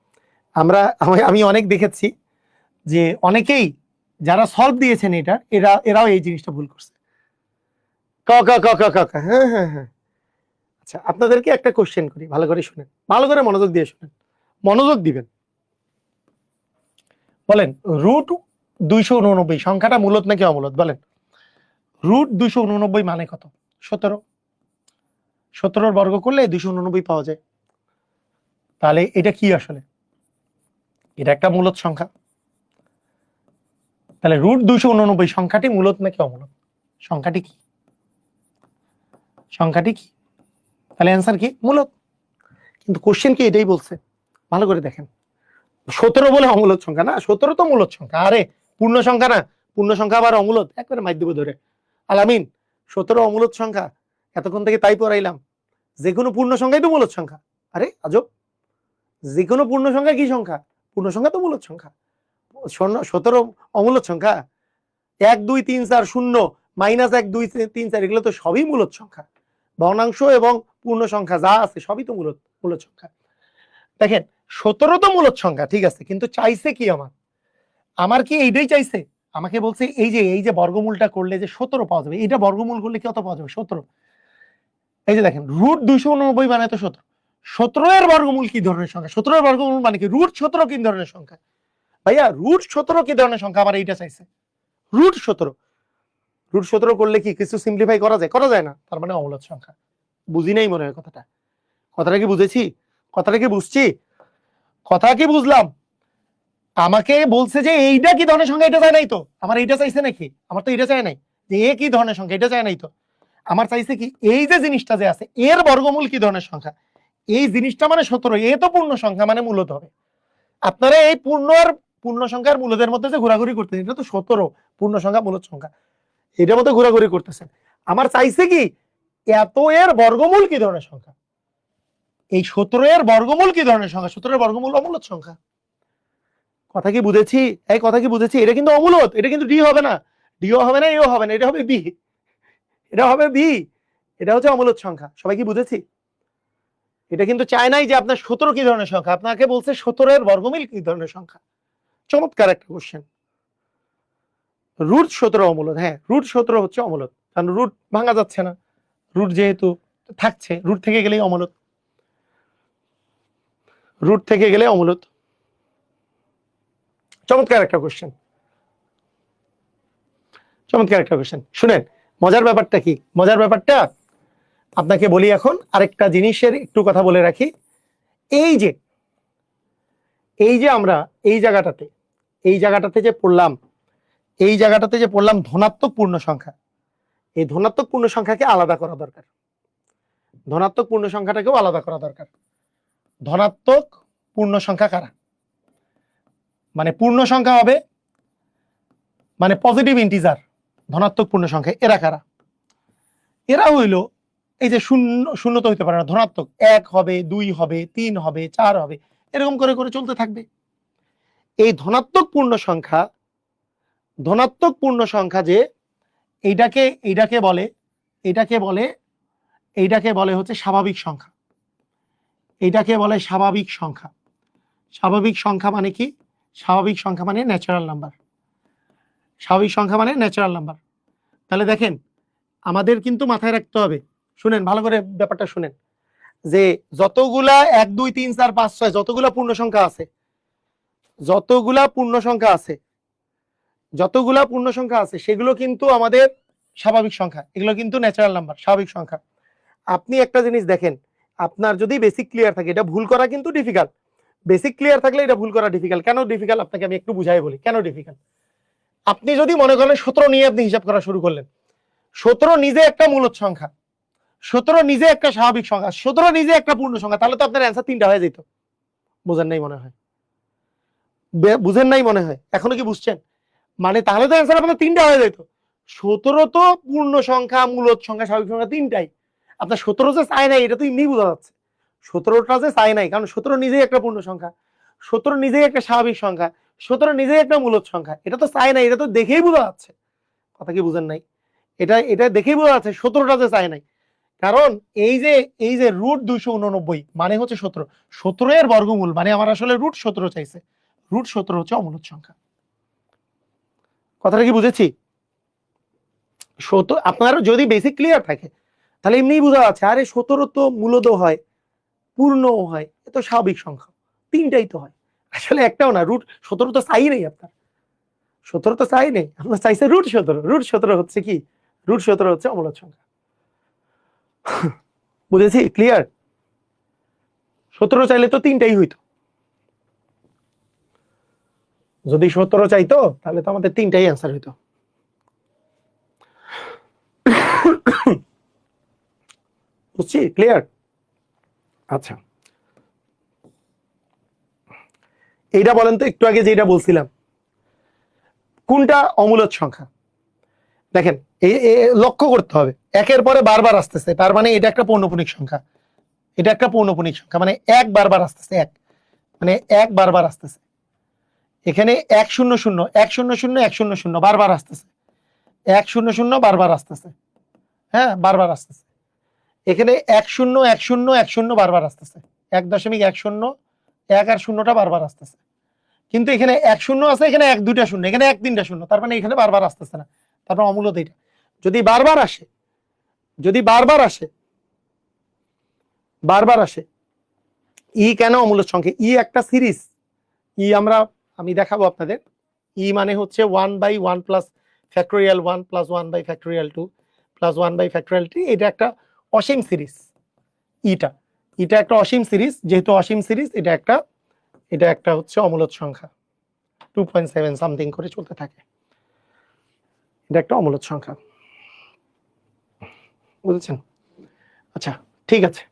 আমি অনেক দেখেছি যে অনেকেই যারা সলভ দিয়েছেন এরাও এই জিনিসটা ভুল করছে। ক ক ক ক ক ক, হ্যাঁ হ্যাঁ হ্যাঁ। আচ্ছা, আপনাদেরকে একটা কোশ্চেন করি, ভালো করে শুনেন, ভালো করে মনোযোগ দিয়ে শুনেন, মনোযোগ দিবেন। বলেন রুট 289 সংখ্যাটা মূলত নাকি অমূলত? বলেন রুট 289 মানে কত? 17। 17 বর্গ করলে 289 পাওয়া যায়। তাহলে এটা কি আসলে? এটা একটা মূলত সংখ্যা। তাহলে রুট 289 সংখ্যাটি মূলত নাকি অমূলত? সংখ্যাটি কি? সংখ্যাটি কি? তাহলে অ্যান্সার কি? মূলত। কিন্তু কোশ্চেন কি এটাই বলছে? ভালো করে দেখেন, 17 বলে অমূলত সংখ্যা না, 17 তো মূলত সংখ্যা। আরে পূর্ণ সংখ্যা না, পূর্ণ সংখ্যা আবার অমূলত? একবারে মাইর দেব ধরে। আলামিন 17 অমূলত সংখ্যা, এতক্ষণ থেকে তাই পড়াইলাম, যে কোনো পূর্ণ সংখ্যাই তো মূলত সংখ্যা। আরে আজব, যে কোনো পূর্ণ সংখ্যা কি সংখ্যা? পূর্ণ সংখ্যা তো মূলত সংখ্যা। 17 অমূলত সংখ্যা? 1 2 3 4 0 মাইনাস 1 2 3 4 এগুলো তো সবই মূলত সংখ্যা। ভগ্নাংশ এবং পূর্ণ সংখ্যা যা আছে সবই তো মূলত মূলত সংখ্যা। দেখেন 17 তো মূলত সংখ্যা, ঠিক আছে, কিন্তু চাইছে কি আমার? আমার কি এইটাই চাইছে? আমাকে বলছে এই যে বর্গমূলটা করলে যে 17 পাওয়া যাবে, এটা বর্গমূল করলে কত পাওয়া যাবে? 17। এই যে দেখেন রুট 289 মানে তো 17। 17 এর বর্গমূল কি ধরনের সংখ্যা? 17 এর বর্গমূল মানে কি? রুট 17 কি ধরনের সংখ্যা? ভাইয়া রুট 17 কি ধরনের সংখ্যা? আমার এইটা চাইছে, রুট 17। রুট 17 করলে কি কিছু সিম্পলিফাই করা যায়? করা যায় না, তার মানে অমূলত সংখ্যা। বুঝি নাই মনে হয় কথাটা। কথাটা কি বুঝেছি? কথাটা কি বুঝছি? কথা কি বুঝলাম? আমাকে বলছে যে এইটা কি ধরনের সংখ্যা, এটা চাই নাই তো। আমার এইটা চাইছে নাকি? আমার তো এটা চাই নাই যে এ কি ধরনের সংখ্যা, এটা চাই নাই তো। আমার চাইছে কি এই যে জিনিসটা যে আছে এর বর্গমূল কি ধরনের সংখ্যা। এই জিনিসটা মানে 17, এ তো পূর্ণ সংখ্যা মানে মূলত হবে। আপনারা এই পূর্ণ আর পূর্ণ সংখ্যার মূলদের মধ্যে যে ঘোরাঘুরি করতেছেন, এটা তো 17 পূর্ণ সংখ্যা মূলত সংখ্যা, এটার মধ্যে ঘোরাঘুরি করতেছেন। আমার চাইছে কি এত এর বর্গমূল কি ধরনের সংখ্যা। এই 17 এর বর্গমূল কি ধরনের সংখ্যা? 17 এর বর্গমূল অমূলত সংখ্যা। কথা কি বুঝেছি? এই কথা কি বুঝেছি? এটা কিন্তু অমূলত, এটা কিন্তু ডি হবে না, ডিও হবে না, এও হবে না, এটা হবে বি, এটা হবে বি, এটা হচ্ছে অমূলত সংখ্যা। সবাই কি বুঝেছি? এটা কিন্তু চায় নাই যে আপনার 17 কি ধরনের সংখ্যা, আপনাকে বলছে 17 এর বর্গমূল কি ধরনের সংখ্যা। চমৎকার একটা কোশ্চেন। রুট 17 অমূলত, হ্যাঁ রুট 17 হচ্ছে অমূলত, কারণ রুট ভাঙা যাচ্ছে না, রুট যেহেতু থাকছে, রুট থেকে গেলেই অমূলত, রুট থেকে গেলে অমূলত। চমৎকার একটা কোশ্চেন, চমৎকার একটা কোশ্চেন। শুনেন মজার ব্যাপারটা কি? মজার ব্যাপারটা আপনাকে বলি। এখন আরেকটা জিনিসের একটু কথা বলে রাখি। এই যে আমরা এই জায়গাটাতে যে পড়লাম, এই জায়গাটাতে যে পড়লাম ধনাত্মক পূর্ণ সংখ্যা, এই ধনাত্মক পূর্ণ সংখ্যাকে আলাদা করা দরকার, ধনাত্মক পূর্ণ সংখ্যাটাকেও আলাদা করা দরকার। ধনাত্মক পূর্ণ সংখ্যা কারা? মানে পূর্ণ সংখ্যা হবে মানে পজিটিভ ইন্টিজার, ধনাত্মক পূর্ণ সংখ্যা এরা কারা? এরা হইল এই যে শূন্য, শূন্য তো হইতে পারে না, ধনাত্মক 1 হবে, 2 হবে, 3 হবে, 4 হবে, এরকম করে করে চলতে থাকবে। এই ধনাত্মক পূর্ণ সংখ্যা, ধনাত্মক পূর্ণ সংখ্যা যে এইটাকে বলে, এইটাকে বলে হচ্ছে স্বাভাবিক সংখ্যা, এইটাকে বলে স্বাভাবিক সংখ্যা। স্বাভাবিক সংখ্যা মানে কি? স্বাভাবিক সংখ্যা মানে ন্যাচারাল নাম্বার, স্বাভাবিক সংখ্যা মানে ন্যাচারাল নাম্বার। তাহলে দেখেন আমাদের কিন্তু মাথায় রাখতে হবে, শুনেন ভালো করে ব্যাপারটা শুনেন, যে যতগুলা 1 2 3 4 5 6 যতগুলা পূর্ণ সংখ্যা আছে, যতগুলা পূর্ণ সংখ্যা আছে, যতগুলা পূর্ণ সংখ্যা আছে সেগুলো কিন্তু আমাদের স্বাভাবিক সংখ্যা, এগুলো কিন্তু ন্যাচারাল নাম্বার, স্বাভাবিক সংখ্যা। আপনি একটা জিনিস দেখেন, আপনার যদি বেসিক ক্লিয়ার থাকে, এটা ভুল করা কিন্তু ডিফিকাল্ট, বেসিক ক্লিয়ার থাকলে এটা ভুল করা ডিফিকাল্ট। কেন ডিফিকাল্ট আপনাকে আমি একটু বুঝাই বলি কেন ডিফিকাল্ট। আপনি যদি মনে করেন 17 নিয়ে আপনি হিসাব করা শুরু করলেন, 17 নিজে একটা মূলত সংখ্যা, 17 নিজে একটা স্বাভাবিক সংখ্যা, 17 নিজে একটা পূর্ণ সংখ্যা, তাহলে তো আপনার অ্যান্সার 3টা হয়ে যেত। বুঝেন নাই মনে হয়, বুঝেন নাই মনে হয়, এখনো কি বুঝছেন? মানে তাহলে তো অ্যান্সার আপনার 3টা হয়ে যেত। 17 তো পূর্ণ সংখ্যা, মূলত সংখ্যা, স্বাভাবিক সংখ্যা 3টাই। আপনার 17 যে চাই নাই এটা তো এমনি বোঝা যাচ্ছে, 17টা যে চাই নাই, কারণ 17 নিজেই একটা পূর্ণ সংখ্যা, 17 নিজেই একটা স্বাভাবিক সংখ্যা, 17 নিজেই একটা মূলত সংখ্যা, এটা তো চাই নাই, এটা তো দেখেই বোঝা যাচ্ছে। কথা কি বুঝেন নাই? এটা দেখেই বোঝা যাচ্ছে 17টা যে চাই নাই, কারণ এই যে রুট 289 মানে হচ্ছে 17, 17 এর বর্গমূল মানে আমার আসলে রুট 17 চাইছে, রুট 17 হচ্ছে অমূলত সংখ্যা। কথাটা কি বুঝেছি? আপনার যদি বেসিক ক্লিয়ার থাকে তাহলে এমনিই বোঝা যাচ্ছে, আরে 17 তো মূলদ হয়, পূর্ণ হয়, এ তো স্বাভাবিক সংখ্যা, তিনটাই তো হয়। আসলে একটাও না, রুট 17 তো চাই নেই আপনার, 17 তো চাই নেই, আপনার চাইছে রুট 17। রুট 17 হচ্ছে কি? রুট 17 হচ্ছে অমূলদ সংখ্যা। বুঝেছি? ক্লিয়ার? 17 চাইলে তো তিনটাই হইতো, যদি 17 চাইতো তাহলে তো আমাদের তিনটাই অ্যান্সার হইতো। বুঝছি? ক্লিয়ার? আচ্ছা, এইটা বলেন তো, একটু আগে যেটা বলছিলাম, কোনটা অমূলদ সংখ্যা? দেখেন, লক্ষ্য করতে হবে, একের পরে বারবার আসতেছে, তার মানে এটা একটা পৌনঃপুনিক সংখ্যা, এটা একটা পৌনঃপুনিক সংখ্যা, মানে এক বারবার আসতেছে, এক মানে এক বারবার আসতেছে। এখানে 100 100 100 বারবার আসতেছে, 100 বারবার আসতেছে, হ্যাঁ বারবার আসতেছে। এখানে 10 10 বারবার আসতেছে, 1.10 1 আর শূন্যটা বারবার আসতেছে। কিন্তু এখানে 10 আছে, এখানে 1 2টা শূন্য, এখানে 1 3টা শূন্য, তার মানে এখানে বারবার আসতেছে না, তারপর অমূলদ এটা। যদি বারবার আসে, যদি বারবার আসে, বারবার আসে, ই কেন অমূলদ সংখ্যা? ই একটা সিরিজ, ই আমি দেখাবো আপনাদের। ই মানে হচ্ছে 1/1 প্লাস ফ্যাক্টোরিয়াল 1 প্লাস 1/2 প্লাস 1/3, এটা একটা অসীম সিরিজ। ইটা এটা একটা অসীম সিরিজ, যেহেতু অসীম সিরিজ, এটা একটা হচ্ছে অমূলদ সংখ্যা, 2.7 সামথিং করে চলতে থাকে, এটা একটা অমূলদ সংখ্যা। বুঝেছেন? আচ্ছা, ঠিক আছে।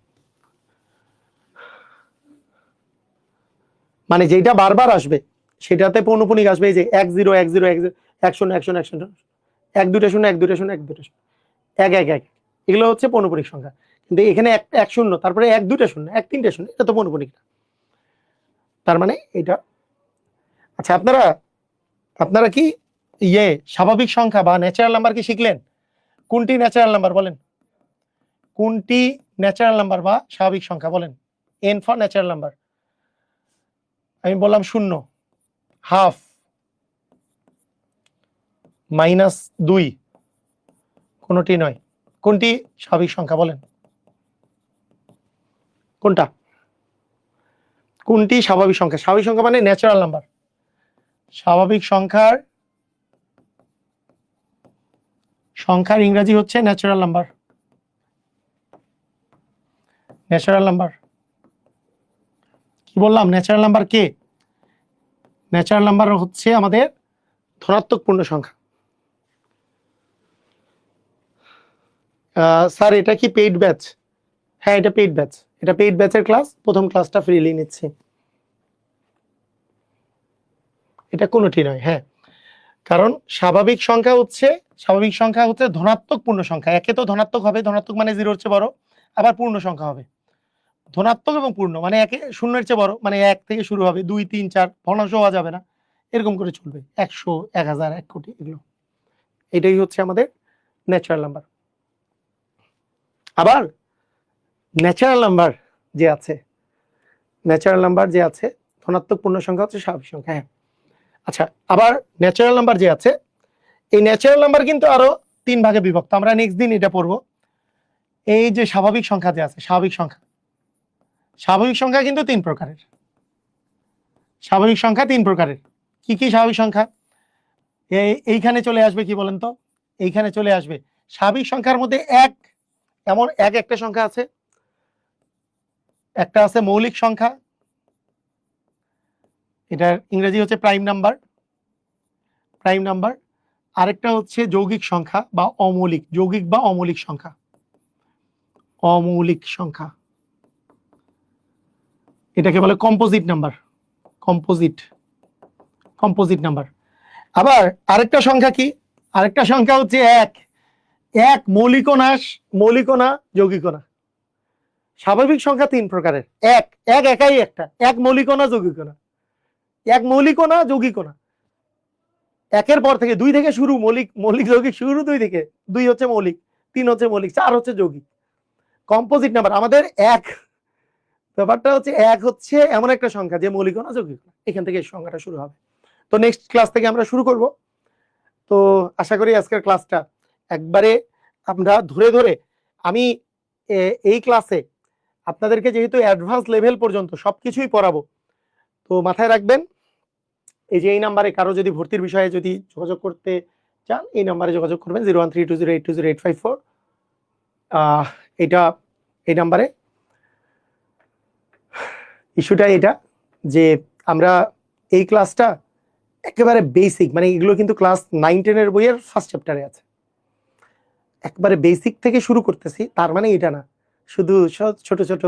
মানে যেটা বারবার আসবে সেটাতে পৌনঃপুনিক আসবে, এই যে 1 0 1 0 1 0 1 0 1 0 1 0 1 2টা শূন্য 1 2টা শূন্য 1 2টা শূন্য 1 1 1, এগুলো হচ্ছে পৌনঃপুনিক সংখ্যা। কিন্তু এখানে 1 0, তারপরে 1 2টা শূন্য 1 3টা শূন্য, এটা তো পৌনঃপুনিক না, তার মানে এটা। আচ্ছা, আপনারা কি স্বাভাবিক সংখ্যা বা ন্যাচারাল নাম্বার কি শিখলেন? কোনটি ন্যাচারাল নাম্বার বলেন? কোনটি ন্যাচারাল নাম্বার বা স্বাভাবিক সংখ্যা বলেন? N for natural number. আমি বললাম 0, হাফ, -2, কোনটি নয়। কোনটি স্বাভাবিক সংখ্যা বলেন? কোনটা? কোনটি স্বাভাবিক সংখ্যা? স্বাভাবিক সংখ্যা মানে ন্যাচারাল নাম্বার। স্বাভাবিক সংখ্যার ইংরেজি হচ্ছে ন্যাচারাল নাম্বার। ন্যাচারাল নাম্বার কি বললাম? ন্যাচারাল নাম্বার কে? ন্যাচারাল নাম্বার হচ্ছে আমাদের ধনাত্মক পূর্ণ সংখ্যা। স্যার এটা কি পেইড ব্যাচ? হ্যাঁ, এটা পেইড ব্যাচ, এটা পেইড ব্যাচের ক্লাস, প্রথম ক্লাসটা ফ্রিলি নিচ্ছি। এটা কোনোটি নয়, হ্যাঁ, কারণ স্বাভাবিক সংখ্যা হচ্ছে ধনাত্মক পূর্ণ সংখ্যা। একে তো ধনাত্মক হবে, ধনাত্মক মানে 0-এর চেয়ে বড়, আবার পূর্ণ সংখ্যা হবে। ধনাত্মক এবং পূর্ণ মানে একে 0-এর চেয়ে বড়, মানে 1 থেকে শুরু হবে, 2 3 4, ভগ্নাংশ হওয়া যাবে না, এরকম করে চলবে, 100 1000 1 কোটি, এগুলো। এটাই হচ্ছে আমাদের ন্যাচারাল নাম্বার। আবার ন্যাচারাল নাম্বার যে আছে, ধনাত্মক পূর্ণ সংখ্যা হচ্ছে স্বাভাবিক সংখ্যা, হ্যাঁ। আচ্ছা, আবার ন্যাচারাল নাম্বার যে আছে, এই ন্যাচারাল নাম্বার কিন্তু আরো 3 ভাগে বিভক্ত, আমরা নেক্সট দিন এটা পড়বো। এই যে স্বাভাবিক সংখ্যা যে আছে, স্বাভাবিক সংখ্যা কিন্তু 3 প্রকারের। স্বাভাবিক সংখ্যা 3 প্রকারের। কি কি স্বাভাবিক সংখ্যা? এইখানে চলে আসবে, কি বলেন তো? এইখানে চলে আসবে স্বাভাবিক সংখ্যার মধ্যে এমন একটা সংখ্যা আছে, একটা আছে মৌলিক সংখ্যা, এটার ইংরেজি হচ্ছে প্রাইম নাম্বার। আরেকটা হচ্ছে যৌগিক সংখ্যা বা যৌগিক বা অমৌলিক সংখ্যা, এটাকে বলে কম্পোজিট নাম্বার। আবার আরেকটা সংখ্যা কি? আরেকটা সংখ্যা হচ্ছে এক মৌলিক না যৌগিক না। স্বাভাবিক সংখ্যা 3 প্রকারের। একাই একটা, এক মৌলিক না যৌগিক না, এক মৌলিক না যৌগিক না। একের পর থেকে 2 থেকে শুরু, মৌলিক যৌগিক শুরু 2 থেকে, 2 হচ্ছে মৌলিক, 3 হচ্ছে মৌলিক, 4 হচ্ছে যৌগিক। কম্পোজিট নাম্বার আমাদের ব্যাপারটা হচ্ছে হচ্ছে এমন একটা সংখ্যা যে মৌলিক না যৌগিক না। এখান থেকে এই সংখ্যাটা শুরু হবে। তো নেক্সট ক্লাস থেকে আমরা শুরু করব। তো আশা করি আজকের ক্লাসটা একবারে আমরা ধরে ধরে আমি এই ক্লাসে আপনাদেরকে যেহেতু অ্যাডভান্স লেভেল পর্যন্ত সবকিছুই পড়াবো, তো মাথায় রাখবেন এই যে এই নাম্বারে কারো যদি ভর্তির বিষয়ে যদি যোগাযোগ করতে চান এই নাম্বারে যোগাযোগ করবেন 01320820824। এটা এই নাম্বারে ইস্যুটা এটা যে আমরা এই ক্লাসটা একেবারে বেসিক, মানে এগুলো কিন্তু ক্লাস 9-10 বইয়ের ফার্স্ট চ্যাপ্টারে আছে, একবারে বেসিক থেকে শুরু করতেছি, তার মানে এটা না শুধু ছোট ছোট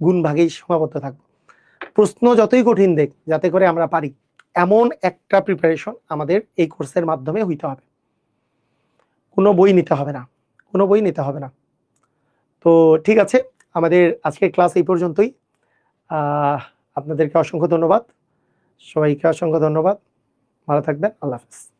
গুণ ভাগেই সীমাবদ্ধ থাকবো। প্রশ্ন যতই কঠিন দেখ যাতে করে আমরা পারি এমন একটা প্রিপারেশন আমাদের এই কোর্সের মাধ্যমে হইতে হবে। কোনো বই নিতে হবে না, কোনো বই নিতে হবে না। তো ঠিক আছে, আমাদের আজকের ক্লাস এই পর্যন্তই। আপনাদেরকে অসংখ্য ধন্যবাদ, সবাইকে অসংখ্য ধন্যবাদ, ভালো থাকবেন, আল্লাহ হাফেজ।